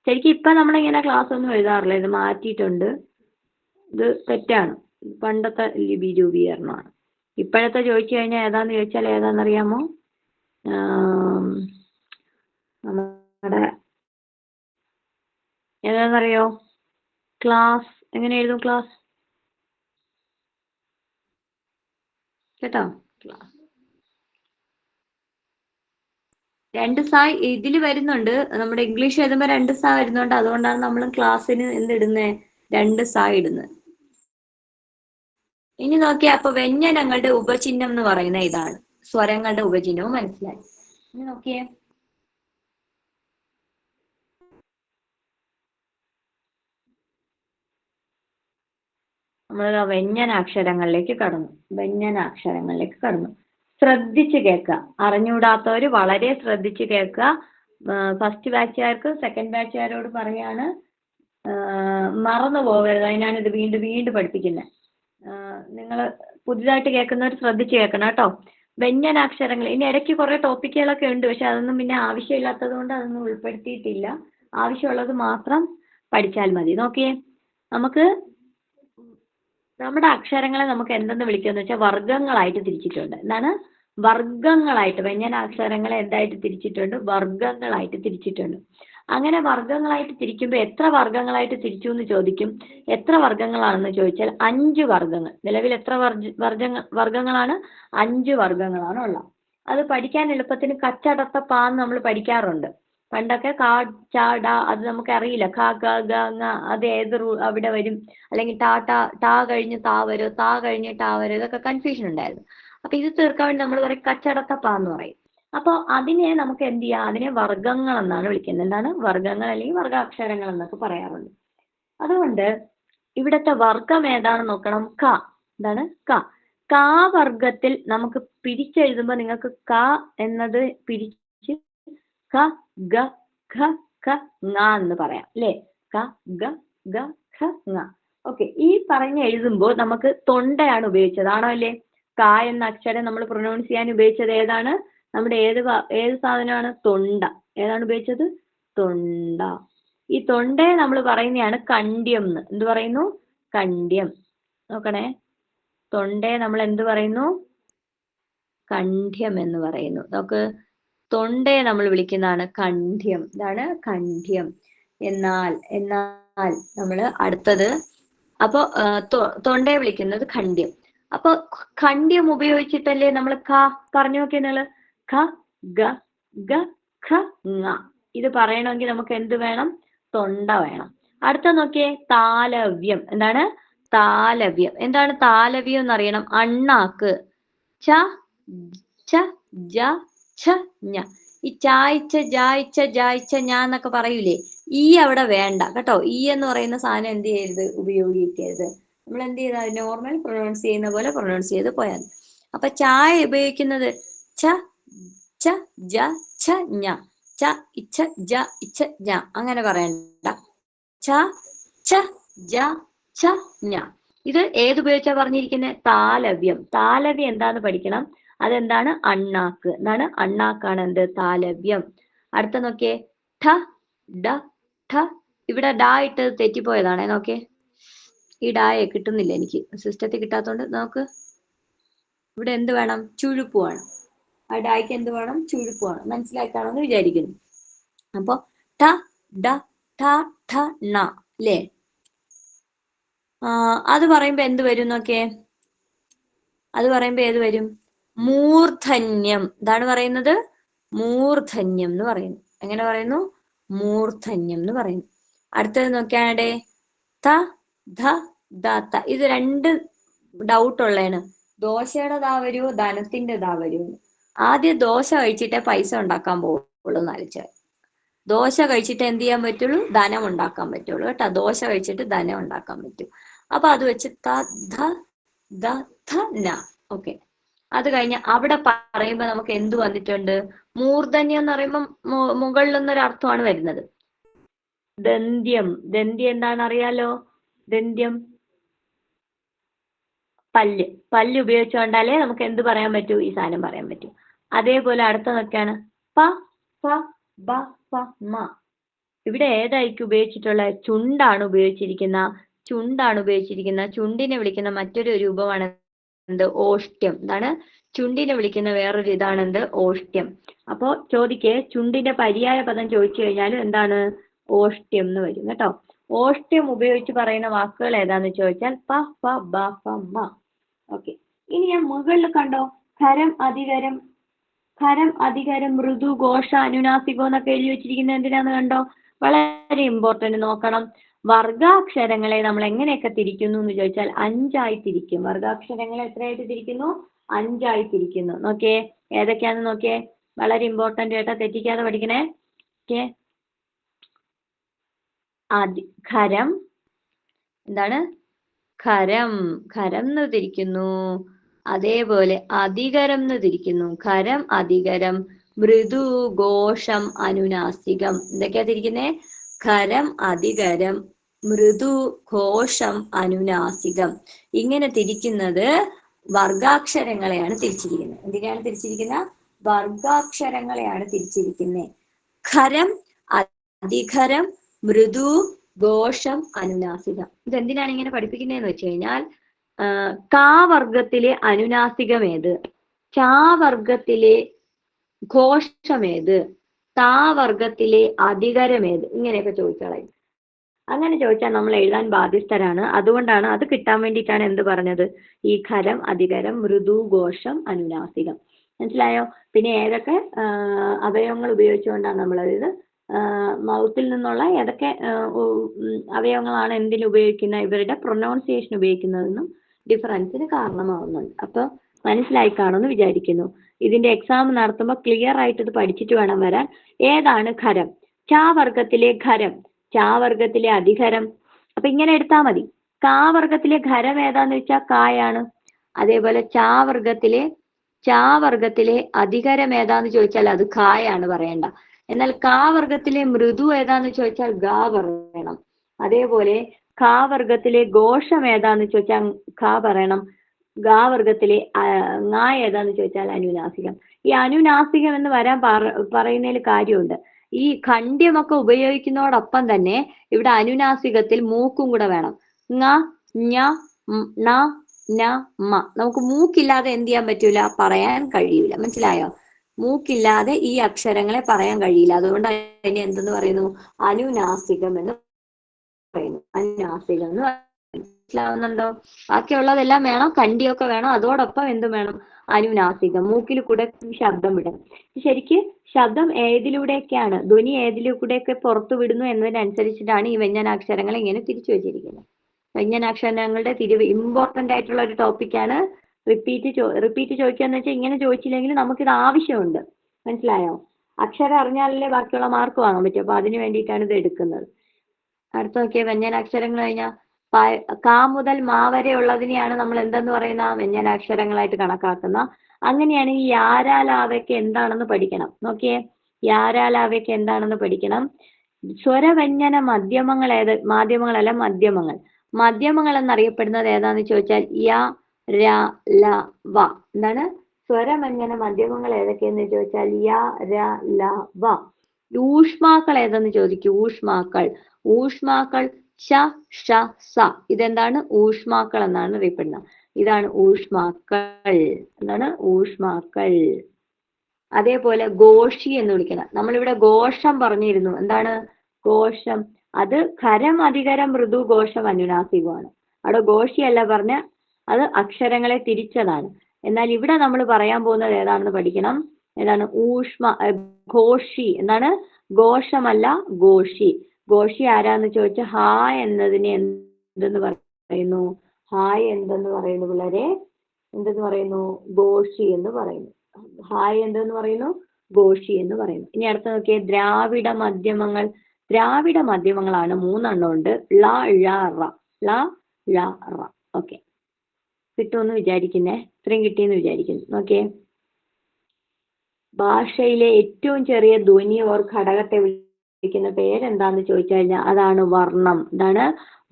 ശരിക്കും ഇപ്പൊ നമ്മളിങ്ങനെ ക്ലാസ് ഒന്നും എഴുതാറില്ല. ഇത് മാറ്റിയിട്ടുണ്ട്. ഇത് തെറ്റാണ്. പണ്ടത്തെ ലിപി രൂപീകരണമാണ്. ഇപ്പോഴത്തെ ചോദിച്ചു കഴിഞ്ഞാൽ ഏതാന്ന് ചോദിച്ചാൽ ഏതാണെന്നറിയാമോ? നമ്മുടെ ഏതാണെന്നറിയോ? ക്ലാസ്. എങ്ങനെ എഴുതും ക്ലാസ്? കേട്ടോ? ക്ലാസ് രണ്ട് സാ ഇതിൽ വരുന്നുണ്ട്. നമ്മുടെ ഇംഗ്ലീഷ് എഴുതുമ്പോൾ രണ്ട് സാ വരുന്നുണ്ട്. അതുകൊണ്ടാണ് നമ്മൾ ക്ലാസ്സിന് എന്തിടുന്നത്? രണ്ട് സാ ഇടുന്നത്. ഇനി നോക്കിയേ, അപ്പൊ വ്യഞ്ജനങ്ങളുടെ ഉപചിഹ്നം എന്ന് പറയുന്ന ഇതാണ്. സ്വരങ്ങളുടെ ഉപചിഹ്നവും മനസ്സിലായി. ഇനി നോക്കിയേ, നമ്മൾ വ്യഞ്ജനാക്ഷരങ്ങളിലേക്ക് കടന്നു. ശ്രദ്ധിച്ച് കേൾക്കുക. അറിഞ്ഞുകൂടാത്തവര് വളരെ ശ്രദ്ധിച്ച് കേൾക്കുക. ഫസ്റ്റ് ബാച്ചുകാർക്ക് സെക്കൻഡ് ബാച്ചുകാരോട് പറയാണ്, മറന്നു പോകരുത്. അതിനാണ് ഇത് വീണ്ടും പഠിപ്പിക്കുന്നത്. നിങ്ങൾ പുതിയതായിട്ട് കേൾക്കുന്നവർ ശ്രദ്ധിച്ച് കേൾക്കണം കേട്ടോ. വ്യഞ്ജനാക്ഷരങ്ങൾ. ഇനി ഇടയ്ക്ക് കുറേ ടോപ്പിക്കുകളൊക്കെ ഉണ്ട്. പക്ഷെ അതൊന്നും പിന്നെ ആവശ്യമില്ലാത്തത് കൊണ്ട് അതൊന്നും ഉൾപ്പെടുത്തിയിട്ടില്ല. ആവശ്യമുള്ളത് മാത്രം പഠിച്ചാൽ മതി. നോക്കിയേ, നമുക്ക് നമ്മുടെ അക്ഷരങ്ങളെ നമുക്ക് എന്തെന്ന് വിളിക്കുമെന്ന് വെച്ചാൽ വർഗ്ഗങ്ങളായിട്ട് തിരിച്ചിട്ടുണ്ട്. എന്താണ്? വർഗ്ഗങ്ങളായിട്ട്. വ്യഞ്ജനാക്ഷരങ്ങളെ എന്തായിട്ട് തിരിച്ചിട്ടുണ്ട്? വർഗ്ഗങ്ങളായിട്ട് തിരിച്ചിട്ടുണ്ട്. അങ്ങനെ വർഗ്ഗങ്ങളായിട്ട് തിരിക്കുമ്പോൾ എത്ര വർഗ്ഗങ്ങളായിട്ട് തിരിച്ചു എന്ന് ചോദിക്കും. എത്ര വർഗ്ഗങ്ങളാണെന്ന് ചോദിച്ചാൽ 5 വർഗ്ഗങ്ങൾ. നിലവിൽ എത്ര വർഗ്ഗങ്ങളാണ്? 5 വർഗ്ഗങ്ങളാണ് ഉള്ളത്. അത് പഠിക്കാൻ എളുപ്പത്തിന് കച്ചടത്ത പാന്ന് നമ്മൾ പഠിക്കാറുണ്ട്. പണ്ടൊക്കെ കാ, ച, ഡ അത് നമുക്ക് അറിയില്ല. ഖ, ഗ, ഗ, ങ അത് ഏത് അവിടെ വരും, അല്ലെങ്കിൽ ടാ കഴിഞ്ഞ് താ വരും, താ കഴിഞ്ഞ് ടാ വരും. ഇതൊക്കെ കൺഫ്യൂഷൻ ഉണ്ടായിരുന്നു. അപ്പൊ ഇത് തീർക്കാൻ വേണ്ടി നമ്മൾ പറയും കച്ചടത്ത പാ എന്ന് പറയും. അപ്പോൾ അതിനെ നമുക്ക് എന്ത് ചെയ്യാം? അതിനെ വർഗ്ഗങ്ങൾ എന്നാണ് വിളിക്കുന്നത്. എന്താണ്? വർഗ്ഗങ്ങൾ അല്ലെങ്കിൽ വർഗ്ഗാക്ഷരങ്ങൾ എന്നൊക്കെ പറയാറുണ്ട്. അതുകൊണ്ട് ഇവിടുത്തെ വർഗ്ഗം ഏതാണെന്ന് നോക്കണം. ക. എന്താണ്? ക. ക വർഗത്തിൽ നമുക്ക് പിരിച്ചെഴുതുമ്പോൾ നിങ്ങൾക്ക് ക എന്നത് പിരിച്ച് ക, ഗ, ഖ, ഖ, ങ എന്ന് പറയാം അല്ലേ? ക, ഗ, ഖ, ങ. ഓക്കെ. ഈ പറഞ്ഞ് എഴുതുമ്പോൾ നമുക്ക് തൊണ്ടയാണ് ഉപയോഗിച്ചത്. ആണോ അല്ലേ? ക എന്ന അക്ഷരം നമ്മൾ പ്രൊനൗൺസ് ചെയ്യാൻ ഉപയോഗിച്ചത് ഏതാണ്? നമ്മുടെ ഏത് സാധനമാണ്? തൊണ്ട. ഏതാണ് ഉപയോഗിച്ചത്? തൊണ്ട. ഈ തൊണ്ടയെ നമ്മൾ പറയുന്നതാണ് കണ്ഡ്യം എന്ന്. എന്ത് പറയുന്നു? കണ്ഡ്യം. നോക്കണേ, തൊണ്ടയെ നമ്മൾ എന്ത് പറയുന്നു? കണ്ഠ്യം എന്ന് പറയുന്നു. നമുക്ക് തൊണ്ടയെ നമ്മൾ വിളിക്കുന്നതാണ് കണ്ഠ്യം. ഇതാണ് കണ്ഠ്യം. എന്നാൽ നമ്മൾ അടുത്തത്, അപ്പൊ തൊണ്ടയെ വിളിക്കുന്നത് ഖണ്ഡ്യം. അപ്പൊ ഖണ്ഡ്യം ഉപയോഗിച്ചിട്ടല്ലേ നമ്മൾ ക പറഞ്ഞു നോക്കിയത്? നിങ്ങള് ഖ, ഗ, ഗ, ഖ, ങ. ഇത് പറയണമെങ്കിൽ നമുക്ക് എന്ത് വേണം? തൊണ്ട വേണം. അടുത്ത നോക്കിയേ, താലവ്യം. എന്താണ്? താലവ്യം. എന്താണ് താലവ്യം എന്നറിയണം. അണ്ണാക്ക്. ച, ജ ഛ ഞ. ഈ ചായ്ച്ച ജായ്ച്ച ജായ്ച്ച ഞാ എന്നൊക്കെ പറയൂലേ, ഈ അവിടെ വേണ്ട കേട്ടോ. ഈ എന്ന് പറയുന്ന സാധനം എന്ത് ചെയ്യരുത്, ഉപയോഗിക്കരുത്. നമ്മൾ എന്ത് ചെയ്താൽ നോർമൽ പ്രൊനൗൺസ് ചെയ്യുന്ന പോലെ പ്രൊനൗൺസ് ചെയ്ത് പോയാൽ. അപ്പൊ ചായ ഉപയോഗിക്കുന്നത് ഛ ഛ ജ ഛ ഞ. ച ഇച്ഛ ജ ഇച്ഛ ഞ അങ്ങനെ പറയണ്ട. ച ഛ ജ ഛ ഞ. ഇത് ഏതുപയോഗിച്ചാ പറഞ്ഞിരിക്കുന്നത്? താലവ്യം. താലവ്യം എന്താന്ന് പഠിക്കണം. അതെന്താണ്? അണ്ണാക്ക്. എന്താണ്? അണ്ണാക്കാണ് എന്ത്? താലവ്യം. അടുത്ത നോക്കിയേ, ഠ ഡ ഠ. ഇവിടെ ഡാ ഇട്ട് തെറ്റിപ്പോയതാണേ. നോക്കേ, ഈ ഡായെ കിട്ടുന്നില്ല എനിക്ക്, സിസ്റ്റത്തിൽ കിട്ടാത്തോണ്ട്. നോക്ക്, ഇവിടെ എന്ത് വേണം? ചുഴുപ്പ് വേണം. ആ ഡായ്ക്ക് എന്ത് വേണം? ചുഴുപ്പ് വേണം. മനസ്സിലാക്കാണെന്ന് വിചാരിക്കുന്നു. അപ്പൊ ഠ ഡ ഠ ഠ ണ അല്ലേ? അത് പറയുമ്പോ എന്ത് വരും നോക്കേ? അത് പറയുമ്പോ ഏത് വരും? മൂർധന്യം. എന്താണ് പറയുന്നത്? മൂർധന്യം എന്ന് പറയുന്നു. എങ്ങനെ പറയുന്നു? മൂർധന്യം എന്ന് പറയുന്നു. അടുത്തത് നോക്കിയാണ്ടേ, ത ധ ദ ത. ഇത് രണ്ട് ഡൗട്ട് ഉള്ളതാണ്. ദോശയുടെ ദാ വരുമോ, ധനത്തിന്റെ ദാ വരുമോ? ആദ്യം ദോശ കഴിച്ചിട്ടേ പൈസ ഉണ്ടാക്കാൻ പോകുള്ളൂ എന്നാലിച്ചാൽ. ദോശ കഴിച്ചിട്ട് എന്ത് ചെയ്യാൻ പറ്റുള്ളൂ? ധനം ഉണ്ടാക്കാൻ പറ്റുള്ളൂ കേട്ടോ. ദോശ കഴിച്ചിട്ട് ധനം ഉണ്ടാക്കാൻ പറ്റും. അപ്പൊ അത് വെച്ച് ത ധ ദ ധ ന. ഓക്കെ. അത് കഴിഞ്ഞ് അവിടെ പറയുമ്പോ നമുക്ക് എന്ത് വന്നിട്ടുണ്ട്? മൂർധന്യം എന്ന് പറയുമ്പോൾ മുകളിൽ നിന്നൊരു അർത്ഥമാണ് വരുന്നത്. ദന്ത്യം. ദന്ത്യം എന്താണ് അറിയാലോ? ദന്ത്യം പല്ല്. പല്ല് ഉപയോഗിച്ചുകൊണ്ടാലേ നമുക്ക് എന്ത് പറയാൻ പറ്റൂ? ഈ സാധനം പറയാൻ പറ്റൂ. അതേപോലെ അടുത്ത നോക്കിയാണ് പ പ ബ പ മ. ഇവിടെ ഏതായിരിക്കും ഉപയോഗിച്ചിട്ടുള്ളത്? ചുണ്ടാണ് ഉപയോഗിച്ചിരിക്കുന്ന. ചുണ്ടാണ് ഉപയോഗിച്ചിരിക്കുന്ന. ചുണ്ടിനെ വിളിക്കുന്ന മറ്റൊരു രൂപമാണ് എന്ത്? ഓഷ്ട്യം. എന്താണ്? ചുണ്ടിനെ വിളിക്കുന്ന വേറൊരു ഇതാണ് എന്ത്? ഓഷ്ട്യം. അപ്പോ ചോദിക്കേ, ചുണ്ടിന്റെ പര്യായ പദം ചോദിച്ചു കഴിഞ്ഞാൽ എന്താണ്? ഓഷ്ട്യം എന്ന് വരും കേട്ടോ. ഓഷ്ട്യം ഉപയോഗിച്ച് പറയുന്ന വാക്കുകൾ ഏതാന്ന് ചോദിച്ചാൽ പ പ ബ പ മ. ഓക്കെ. ഇനി ഞാൻ മുകളിൽ കണ്ടോ, ഖരം അധികരം, ഖരം അധികരം മൃദു ഘോഷ അനുനാസികോ എന്നൊക്കെ എഴുതി വെച്ചിരിക്കുന്നത് എന്തിനാന്ന് കണ്ടോ? വളരെ ഇമ്പോർട്ടന്റ്. നോക്കണം. വർഗാക്ഷരങ്ങളെ നമ്മൾ എങ്ങനെയൊക്കെ തിരിക്കുന്നു എന്ന് ചോദിച്ചാൽ 5 ആയി തിരിക്കും. വർഗാക്ഷരങ്ങളെ എത്രയായിട്ട് തിരിക്കുന്നു? 5 ആയി തിരിക്കുന്നു. നോക്കിയേ, ഏതൊക്കെയാന്ന് നോക്കിയേ. വളരെ ഇമ്പോർട്ടന്റ് കേട്ടോ, തെറ്റിക്കാതെ പഠിക്കണേ. ഓക്കെ. ഖരം എന്താണ്? ഖരം. ഖരം എന്ന് തിരിക്കുന്നു. അതേപോലെ അധികരം എന്ന് തിരിക്കുന്നു. ഖരം അധികരം മൃദു ഘോഷം അനുനാസികം. എന്തൊക്കെയാ തിരിക്കുന്നേ? ഖരം അധികരം മൃദു ഘോഷം അനുനാസികം. ഇങ്ങനെ തിരിക്കുന്നത് വർഗാക്ഷരങ്ങളെയാണ് തിരിച്ചിരിക്കുന്നത്. എന്തിനാണ് തിരിച്ചിരിക്കുന്നത്? വർഗാക്ഷരങ്ങളെയാണ് തിരിച്ചിരിക്കുന്നത്. ഖരം അധികരം മൃദു ഘോഷം അനുനാസികം. ഇതെന്തിനാണ് ഇങ്ങനെ പഠിപ്പിക്കുന്നതെന്ന് വെച്ച് കഴിഞ്ഞാൽ, കാവർഗത്തിലെ അനുനാസികമേത്, ചാവർഗത്തിലെ ഘോഷമേത്, താവർഗത്തിലെ അധികരമേത്, ഇങ്ങനെയൊക്കെ ചോദിച്ചാൽ. അങ്ങനെ ചോദിച്ചാൽ നമ്മൾ എഴുതാൻ ബാധ്യസ്ഥരാണ്. അതുകൊണ്ടാണ്, അത് കിട്ടാൻ വേണ്ടിയിട്ടാണ് എന്ത് പറഞ്ഞത്? ഈ ഖരം അധികരം മൃദു ഘോഷം അനുനാസികം. മനസ്സിലായോ? പിന്നെ ഏതൊക്കെ അവയവങ്ങൾ ഉപയോഗിച്ചുകൊണ്ടാണ് നമ്മളത് മൗത്തിൽ നിന്നുള്ള ഏതൊക്കെ അവയവങ്ങളാണ് എന്തിന് ഉപയോഗിക്കുന്നത്, ഇവരുടെ പ്രൊനൗൺസിയേഷൻ ഉപയോഗിക്കുന്നതെന്നും ഡിഫറൻസിന് കാരണമാവുന്നുണ്ട്. അപ്പോൾ മനസ്സിലായി കാണുമെന്ന് വിചാരിക്കുന്നു. ഇതിന്റെ എക്സാം നടത്തുമ്പോൾ ക്ലിയർ ആയിട്ട് ഇത് പഠിച്ചിട്ട് വേണം വരാൻ. ഏതാണ് ഖരം? ചാവർഗത്തിലെ ഖരം, ചാവർഗത്തിലെ അധികരം. അപ്പൊ ഇങ്ങനെ എടുത്താൽ മതി. കാവർഗത്തിലെ ഖരം ഏതാന്ന് വെച്ചാൽ കായാണ്. അതേപോലെ ചാവർഗത്തിലെ അധികരം ഏതാന്ന് ചോദിച്ചാൽ അത് ഖായാണ് പറയേണ്ട. എന്നാൽ കാവർഗത്തിലെ മൃദു ഏതാന്ന് ചോദിച്ചാൽ ഗാ പറയണം. അതേപോലെ ഖാവർഗത്തിലെ ഘോഷം ഏതാന്ന് ചോദിച്ചാൽ ഖാ പറയണം. ഗാവർഗത്തിലെ ങാ ഏതാന്ന് ചോദിച്ചാൽ അനുനാസികം. ഈ അനുനാസികം എന്ന് വരാൻ പറയുന്നതിൽ കാര്യമുണ്ട്. ഈ ഖണ്ഡ്യമൊക്കെ ഉപയോഗിക്കുന്നതോടൊപ്പം തന്നെ ഇവിടെ അനുനാസികത്തിൽ മൂക്കും കൂടെ വേണം. ങ ഞ ണ ന മ. നമുക്ക് മൂക്കില്ലാതെ എന്ത് ചെയ്യാൻ പറ്റൂല? പറയാൻ കഴിയില്ല. മനസ്സിലായോ? മൂക്കില്ലാതെ ഈ അക്ഷരങ്ങളെ പറയാൻ കഴിയില്ല. അതുകൊണ്ട് അതിനെ എന്തെന്ന് പറയുന്നു? അനുനാസികം എന്ന് പറയുന്നു. അനുനാസികം എന്ന് മനസ്സിലാവുന്നുണ്ടോ? ബാക്കിയുള്ളതെല്ലാം വേണം, കണ്ടിയൊക്കെ വേണം. അതോടൊപ്പം എന്തും വേണം? അനുനാസികം. മൂക്കിൽ കൂടെ ശബ്ദം വിടും. ശരിക്ക് ശബ്ദം ഏതിലൂടെയൊക്കെയാണ്, ധ്വനി ഏതിലൂടെയൊക്കെ പുറത്തു വിടുന്നു എന്നതിനനുസരിച്ചിട്ടാണ് ഈ വ്യഞ്ജനാക്ഷരങ്ങൾ ഇങ്ങനെ തിരിച്ചു വെച്ചിരിക്കുന്നത്. വ്യഞ്ജനാക്ഷരങ്ങളുടെ ഇമ്പോർട്ടന്റ് ആയിട്ടുള്ള ഒരു ടോപ്പിക്കാണ് റിപ്പീറ്റ് ചോദിക്കാന്ന് വെച്ചാൽ ഇങ്ങനെ ചോദിച്ചില്ലെങ്കിൽ നമുക്കിത് ആവശ്യമുണ്ട്. മനസ്സിലായോ? അക്ഷരം അറിഞ്ഞാലല്ലേ ബാക്കിയുള്ള മാർക്ക് വാങ്ങാൻ പറ്റും. അപ്പൊ അതിന് വേണ്ടിയിട്ടാണ് ഇത് എടുക്കുന്നത്. അടുത്ത നോക്കിയ വ്യഞ്ജനാക്ഷരങ്ങൾ കഴിഞ്ഞാൽ കാ മുതൽ മാ വരെ ഉള്ളതിനെയാണ് നമ്മൾ എന്തെന്ന് പറയുന്ന വ്യഞ്ജനാക്ഷരങ്ങളായിട്ട് കണക്കാക്കുന്ന. അങ്ങനെയാണെങ്കിൽ യാരാലാവയ്ക്ക് എന്താണെന്ന് പഠിക്കണം. നോക്കിയേ, യാരാലാവയ്ക്ക് എന്താണെന്ന് പഠിക്കണം. സ്വരവ്യഞ്ജന മാധ്യമങ്ങളല്ല മധ്യമങ്ങൾ. മധ്യമങ്ങൾ എന്നറിയപ്പെടുന്നത് ഏതാന്ന് ചോദിച്ചാൽ യ, ര, ല, വ. എന്താണ് സ്വരവ്യഞ്ജന മധ്യമങ്ങൾ ഏതൊക്കെയെന്ന് ചോദിച്ചാൽ യ, ര, ല, വ. ഊഷ്മാക്കൾ ഏതെന്ന് ചോദിക്കും. ഊഷ്മാക്കൾ ഷ, ഷ, സ. ഇതെന്താണ്? ഊഷ്മാക്കൾ എന്നാണ് അറിയപ്പെടുന്നത്. ഇതാണ് ഊഷ്മാക്കൾ. എന്താണ്? ഊഷ്മാക്കൾ. അതേപോലെ ഘോഷി എന്ന് വിളിക്കണം. നമ്മളിവിടെ ഘോഷം പറഞ്ഞിരുന്നു. എന്താണ് ഘോഷം? അത് ഖരം അധികരം മൃദു ഘോഷം അനുനാസികമാണ്. അവിടെ ഘോഷിയല്ല പറഞ്ഞ, അത് അക്ഷരങ്ങളെ തിരിച്ചതാണ്. എന്നാൽ ഇവിടെ നമ്മൾ പറയാൻ പോകുന്നത് ഏതാണെന്ന് പഠിക്കണം. ഏതാണ്? ഘോഷി. എന്താണ്? ഘോഷമല്ല, ഘോഷി. ഘോഷി ആരാന്ന് ചോദിച്ചാൽ ഹാ എന്നതിനെ എന്തെന്ന് പറയുന്നു? ഹായ് എന്തെന്ന് പറയുന്നു പിള്ളേരെ? എന്തെന്ന് പറയുന്നു? ഘോഷി എന്ന് പറയുന്നു. ഹായ് എന്തെന്ന് പറയുന്നു? ഘോഷി എന്ന് പറയുന്നു. ഇനി അടുത്ത നോക്കിയേ, ദ്രാവിഡ മധ്യമങ്ങളാണ് 3 ഉണ്ട്. ള, ഴ, റ. ള, ഴ, റ. ഓക്കെ, കിട്ടുമെന്ന് വിചാരിക്കുന്നേ. ഇത്രയും കിട്ടിയെന്ന് വിചാരിക്കുന്നു. നോക്കിയേ, ഭാഷയിലെ ഏറ്റവും ചെറിയ ധ്വനി ഓർ ഘടകത്തെ വിളിക്കുന്ന പേരെന്താന്ന് ചോദിച്ചു കഴിഞ്ഞാൽ അതാണ് വർണ്ണം. എന്താണ്?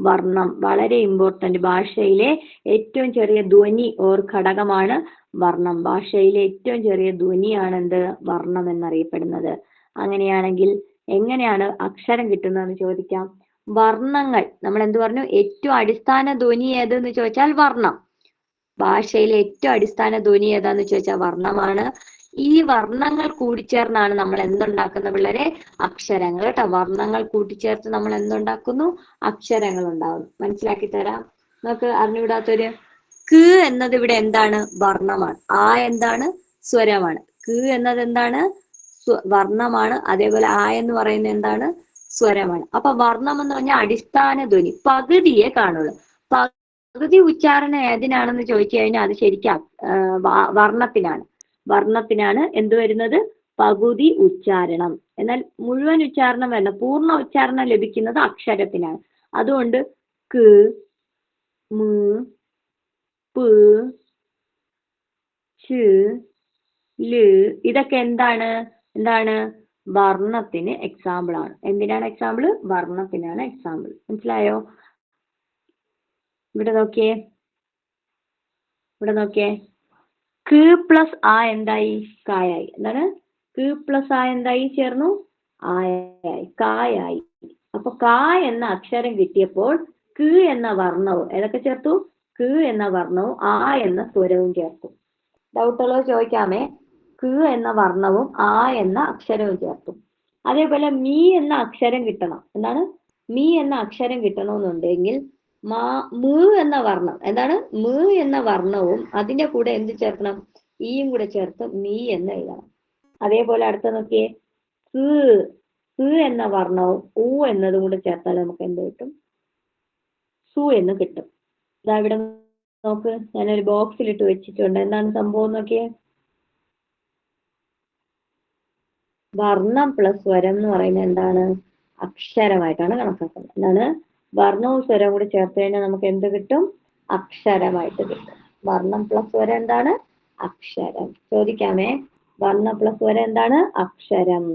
വർണ്ണം. വളരെ ഇമ്പോർട്ടന്റ്. ഭാഷയിലെ ഏറ്റവും ചെറിയ ധ്വനി ഓർ ഘടകമാണ് വർണ്ണം. ഭാഷയിലെ ഏറ്റവും ചെറിയ ധ്വനിയാണ് എന്ത്? വർണ്ണം എന്നറിയപ്പെടുന്നത്. അങ്ങനെയാണെങ്കിൽ എങ്ങനെയാണ് അക്ഷരം കിട്ടുന്നതെന്ന് ചോദിക്കാം. വർണ്ണങ്ങൾ നമ്മൾ എന്ത് പറഞ്ഞു? ഏറ്റവും അടിസ്ഥാന ധ്വനി ഏതെന്ന് ചോദിച്ചാൽ വർണ്ണം. ഭാഷയിലെ ഏറ്റവും അടിസ്ഥാന ധ്വനി ഏതാന്ന് ചോദിച്ചാൽ വർണ്ണമാണ്. ഈ വർണ്ണങ്ങൾ കൂടിച്ചേർന്നാണ് നമ്മൾ എന്തുണ്ടാക്കുന്ന പിള്ളേരെ? അക്ഷരങ്ങൾ. കേട്ടോ, വർണ്ണങ്ങൾ കൂട്ടിച്ചേർത്ത് നമ്മൾ എന്തുണ്ടാക്കുന്നു? അക്ഷരങ്ങൾ ഉണ്ടാകുന്നു. മനസ്സിലാക്കി തരാം. നമുക്ക് അറിഞ്ഞുകൂടാത്തൊരു ക എന്നത് ഇവിടെ എന്താണ്? വർണ്ണമാണ്. ആ എന്താണ്? സ്വരമാണ്. ക എന്നത് എന്താണ്? വർണ്ണമാണ്. അതേപോലെ ആ എന്ന് പറയുന്നത് എന്താണ്? സ്വരമാണ്. അപ്പൊ വർണ്ണം എന്ന് പറഞ്ഞാൽ അടിസ്ഥാന ധ്വനി, പകുതിയെ കാണുള്ളൂ. പകുതി ഉച്ചാരണം ഏതിനാണെന്ന് ചോദിച്ചു കഴിഞ്ഞാൽ അത് ശരിക്കും വർണ്ണത്തിനാണ് എന്ത് വരുന്നത്? പകുതി ഉച്ചാരണം. എന്നാൽ മുഴുവൻ ഉച്ചാരണം വരുന്ന പൂർണ്ണ ഉച്ചാരണം ലഭിക്കുന്നത് അക്ഷരത്തിനാണ്. അതുകൊണ്ട് ക, മ, പ, ച, ല ഇതൊക്കെ എന്താണ്? വർണ്ണത്തിന് എക്സാമ്പിൾ ആണ്. എന്തിനാണ് എക്സാമ്പിൾ? വർണ്ണത്തിനാണ് എക്സാമ്പിൾ. മനസ്സിലായോ? ഇവിടെ നോക്കിയേ, ക പ്ലസ് ആ എന്തായി? കായായി. എന്താണ്? ക പ്ലസ് ആ എന്തായി? ചേർന്നു ആയായി, കായായി. അപ്പൊ കാ എന്ന അക്ഷരം കിട്ടിയപ്പോൾ ക എന്ന വർണ്ണവും ഏതൊക്കെ ചേർത്തു? ക എന്ന വർണ്ണവും ആ എന്ന സ്വരവും ചേർത്തു. ഡൗട്ടുള്ളത് ചോദിക്കാമേ. ക എന്ന വർണ്ണവും ആ എന്ന അക്ഷരവും ചേർത്തു. അതേപോലെ മീ എന്ന അക്ഷരം കിട്ടണം. എന്താണ്? മീ എന്ന അക്ഷരം കിട്ടണമെന്നുണ്ടെങ്കിൽ മ എന്ന വർണ്ണം. എന്താണ്? മ എന്ന വർണ്ണവും അതിന്റെ കൂടെ എന്ത് ചേർക്കണം? ഈയും കൂടെ ചേർത്ത് മീ എന്ന് എഴുതണം. അതേപോലെ അടുത്ത നോക്കിയേ, ക എന്ന വർണ്ണവും ഊ എന്നതും കൂടെ ചേർത്താൽ നമുക്ക് എന്ത് കിട്ടും? സു എന്ന് കിട്ടും. ഇതാ ഇവിടെ നോക്ക്, ഞാനൊരു ബോക്സിലിട്ട് വെച്ചിട്ടുണ്ട്. എന്താണ് സംഭവം നോക്കിയേ. വർണ്ണം പ്ലസ് സ്വരം എന്ന് പറയുന്നത് എന്താണ്? അക്ഷരമായിട്ടാണ് കണക്കാക്കുന്നത്. എന്താണ്? വർണ്ണവും സ്വരവും കൂടി ചേർത്ത് കഴിഞ്ഞാൽ നമുക്ക് എന്ത് കിട്ടും? അക്ഷരമായിട്ട് കിട്ടും. വർണ്ണം പ്ലസ് സ്വരം എന്താണ്? അക്ഷരം. ചോദിക്കാമേ, വർണ്ണം പ്ലസ് സ്വരം എന്താണ്? അക്ഷരം.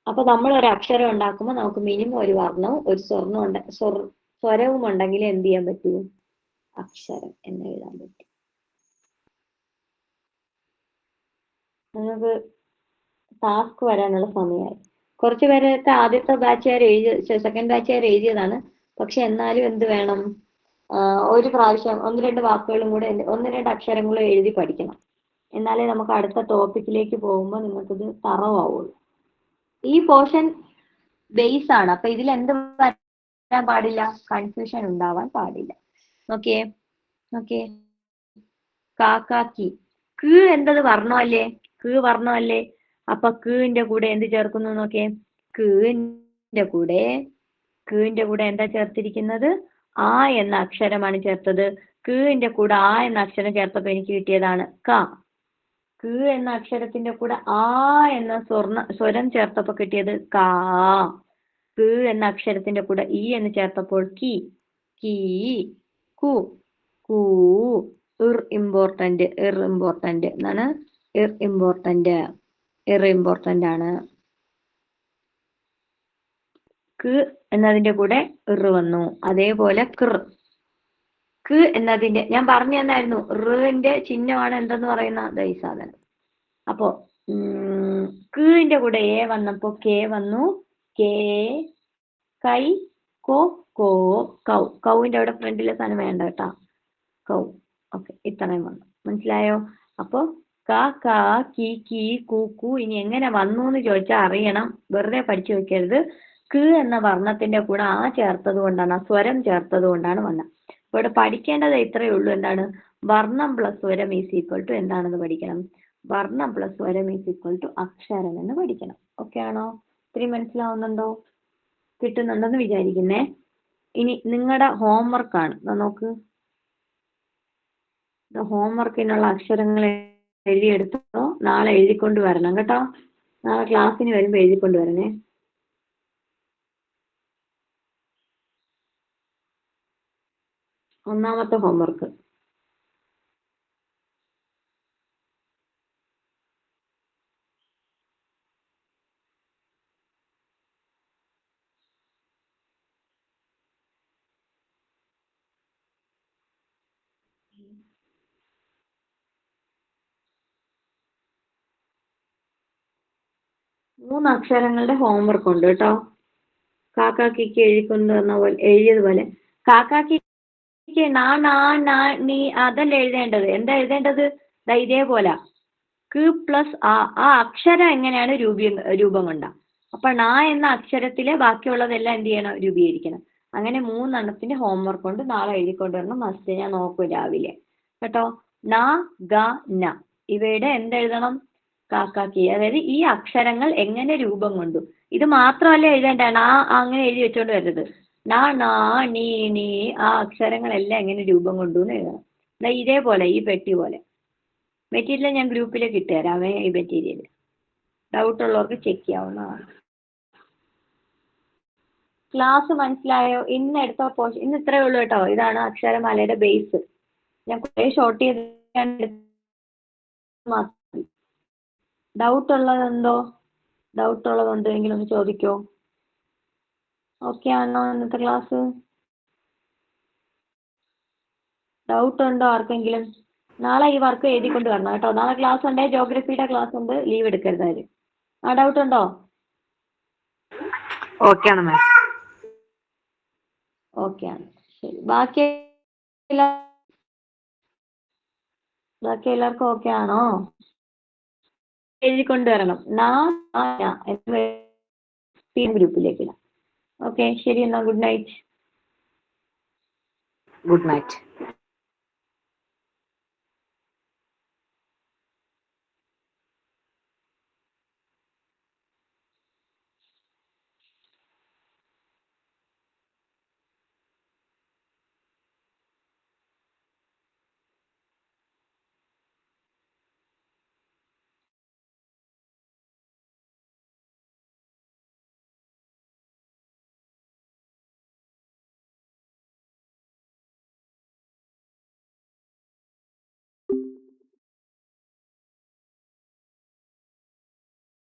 അപ്പൊ നമ്മൾ ഒരു അക്ഷരം ഉണ്ടാക്കുമ്പോൾ നമുക്ക് മിനിമം ഒരു വർണ്ണവും ഒരു സ്വരവും ഉണ്ടെങ്കിൽ എന്ത് ചെയ്യാൻ പറ്റൂ? അക്ഷരം എന്ന് എഴുതാൻ പറ്റും. നമുക്ക് ടാസ്ക് വരാനുള്ള സമയമായി. കുറച്ചു പേരൊക്കെ ആദ്യത്തെ ബാച്ചുകാർ സെക്കൻഡ് ബാച്ചുകാർ എഴുതിയതാണ്. പക്ഷെ എന്നാലും എന്ത് വേണം? ഒരു പ്രാവശ്യം 1-2 വാക്കുകളും കൂടെ 1-2 അക്ഷരങ്ങളും എഴുതി പഠിക്കണം. എന്നാലേ നമുക്ക് അടുത്ത ടോപ്പിക്കിലേക്ക് പോകുമ്പോൾ നിങ്ങൾക്കിത് തറവാവുള്ളൂ. ഈ പോർഷൻ ബേസ് ആണ്. അപ്പൊ ഇതിൽ എന്ത് വരാൻ പാടില്ല? കൺഫ്യൂഷൻ ഉണ്ടാവാൻ പാടില്ല. നോക്കിയേ, കാക്കാക്കി. ക എന്നത് വർണ്ണമല്ലേ? ക വർണ്ണമല്ലേ? അപ്പൊ കീന്റെ കൂടെ എന്ത് ചേർക്കുന്നു നോക്കിയേ. കീന്റെ കൂടെ എന്താ ചേർത്തിരിക്കുന്നത്? ആ എന്ന അക്ഷരമാണ് ചേർത്തത്. ന്റെ കൂടെ ആ എന്ന അക്ഷരം ചേർത്തപ്പോ എനിക്ക് കിട്ടിയതാണ് ക. എന്ന അക്ഷരത്തിന്റെ കൂടെ ആ എന്ന സ്വരം ചേർത്തപ്പോ കിട്ടിയത് കാ. എന്ന അക്ഷരത്തിന്റെ കൂടെ ഈ എന്ന് ചേർത്തപ്പോൾ കി, കീ, കു, കൂ. ഇമ്പോർട്ടന്റ് എന്നാണ്. ഇമ്പോർട്ടന്റ് ആണ്. എന്നതിന്റെ കൂടെ വന്നു. അതേപോലെ എന്നതിന്റെ ഞാൻ പറഞ്ഞു തന്നായിരുന്നു. ന്റെ ചിഹ്നമാണ് എന്തെന്ന് പറയുന്ന ഈ സാധനം. അപ്പോ ന്റെ കൂടെ എ വന്നപ്പോ കെ വന്നു. കേ, കൈ, കോ, കോ, കൗ. കൗവിന്റെ അവിടെ ഫ്രണ്ടിലെ സാധനം വേണ്ട കേട്ടാ. കൗ. ഓക്കെ, ഇത്രയും വന്നു. മനസ്സിലായോ? അപ്പോ ക, ക, കി, കീ, കൂ, കു. ഇനി എങ്ങനെ വന്നു എന്ന് ചോദിച്ചാൽ അറിയണം. വെറുതെ പഠിച്ചു വെക്കരുത്. എന്ന വർണ്ണത്തിന്റെ കൂടെ ആ ചേർത്തത് കൊണ്ടാണ്, ആ സ്വരം ചേർത്തത് കൊണ്ടാണ് വന്നത്. അപ്പോൾ ഇവിടെ പഠിക്കേണ്ടത് ഇത്രയേ ഉള്ളൂ. എന്താണ്? വർണ്ണം പ്ലസ് സ്വരം ഈസ് ഈക്വൽ ടു എന്താണെന്ന് പഠിക്കണം. വർണ്ണം പ്ലസ് സ്വരം ഈസ് ഈക്വൽ ടു അക്ഷരം എന്ന് പഠിക്കണം. ഓക്കെ ആണോ? ഇത്രയും മനസ്സിലാവുന്നുണ്ടോ? കിട്ടുന്നുണ്ടെന്ന് വിചാരിക്കുന്നേ. ഇനി നിങ്ങളുടെ ഹോംവർക്കാണ്. നോക്ക്, ഹോംവർക്കിനുള്ള അക്ഷരങ്ങൾ എഴുതിയെടുത്തോ. നാളെ എഴുതിക്കൊണ്ട് വരണം കേട്ടോ. നാളെ ക്ലാസ്സിന് വരുമ്പോൾ എഴുതിക്കൊണ്ട് വരണേ. ഒന്നാമത്തെ ഹോംവർക്ക്. മൂന്ന് അക്ഷരങ്ങളുടെ ഹോംവർക്ക് ഉണ്ട് കേട്ടോ. കാക്കാക്കിക്ക് എഴുതിയതുപോലെ കാക്കാക്കിക്ക് നാ, നാ, നാ, നീ അതല്ല എഴുതേണ്ടത്. എന്താ എഴുതേണ്ടത്? ഇതേപോലെ പ്ലസ് ആ അക്ഷരം എങ്ങനെയാണ് രൂപം കൊണ്ട. അപ്പൊ നാ എന്ന അക്ഷരത്തിലെ ബാക്കിയുള്ളതെല്ലാം എന്ത് ചെയ്യണം? രൂപീകരിക്കണം. അങ്ങനെ 3 എണ്ണത്തിന്റെ ഹോംവർക്ക് കൊണ്ട് നാളെ എഴുതിക്കൊണ്ടുവരണം. മസ്റ്റ്. ഞാൻ നോക്കും രാവിലെ കേട്ടോ. ന, ഗ, ന ഇവയുടെ എന്തെഴുതണം? കാക്കാക്കി. അതായത് ഈ അക്ഷരങ്ങൾ എങ്ങനെ രൂപം കൊണ്ടു. ഇത് മാത്രമല്ല എഴുതേണ്ട. നാ അങ്ങനെ എഴുതി വെച്ചോണ്ട് വരരുത്. നാ, നാ, നീ, നീ ആ അക്ഷരങ്ങളെല്ലാം എങ്ങനെ രൂപം കൊണ്ടു എന്ന് എഴുതണം. ഇതേപോലെ ഈ പെട്ടി പോലെ. മെറ്റീരിയൽ ഞാൻ ഗ്രൂപ്പിലേക്ക് ഇട്ടുതരാമേ. ഈ മെറ്റീരിയൽ ഡൗട്ട് ഉള്ളവർക്ക് ചെക്ക് ചെയ്യാവുന്നതാണ്. ക്ലാസ് മനസ്സിലായോ? ഇന്ന് എടുത്ത പോർഷൻ ഇന്ന് ഇത്രയേ ഉള്ളൂ കേട്ടോ. ഇതാണ് അക്ഷരമാലയുടെ ബേസ്. ഞാൻ കുറേ ഷോർട്ട് ചെയ്ത് ഡൗട്ട് ഉള്ളതുണ്ടെങ്കിൽ ഒന്ന് ചോദിക്കോ. ഓക്കെ ആണോ ഇന്നത്തെ ക്ലാസ്? ഡൗട്ട് ഉണ്ടോ ആർക്കെങ്കിലും? നാളെ ഈ വർക്ക് എഴുതിക്കൊണ്ട് വരണം കേട്ടോ. നാളെ ക്ലാസ് ഉണ്ട്, ജോഗ്രഫിയുടെ ക്ലാസ് ഉണ്ട്. ലീവ് എടുക്കരുത് ആരും. ആ ഡൗട്ട് ഉണ്ടോ? ഓക്കെ ആണ് മാം. ഓക്കെ ആണ്. ശരി. ബാക്കി എല്ലാവർക്കും ഓക്കെ ആണോ? എഴുതിക്കൊണ്ട് വരണം. ഗ്രൂപ്പിലേക്ക് ഇടാം. ഓക്കെ, ശരി എന്നാ. Good night. Good night.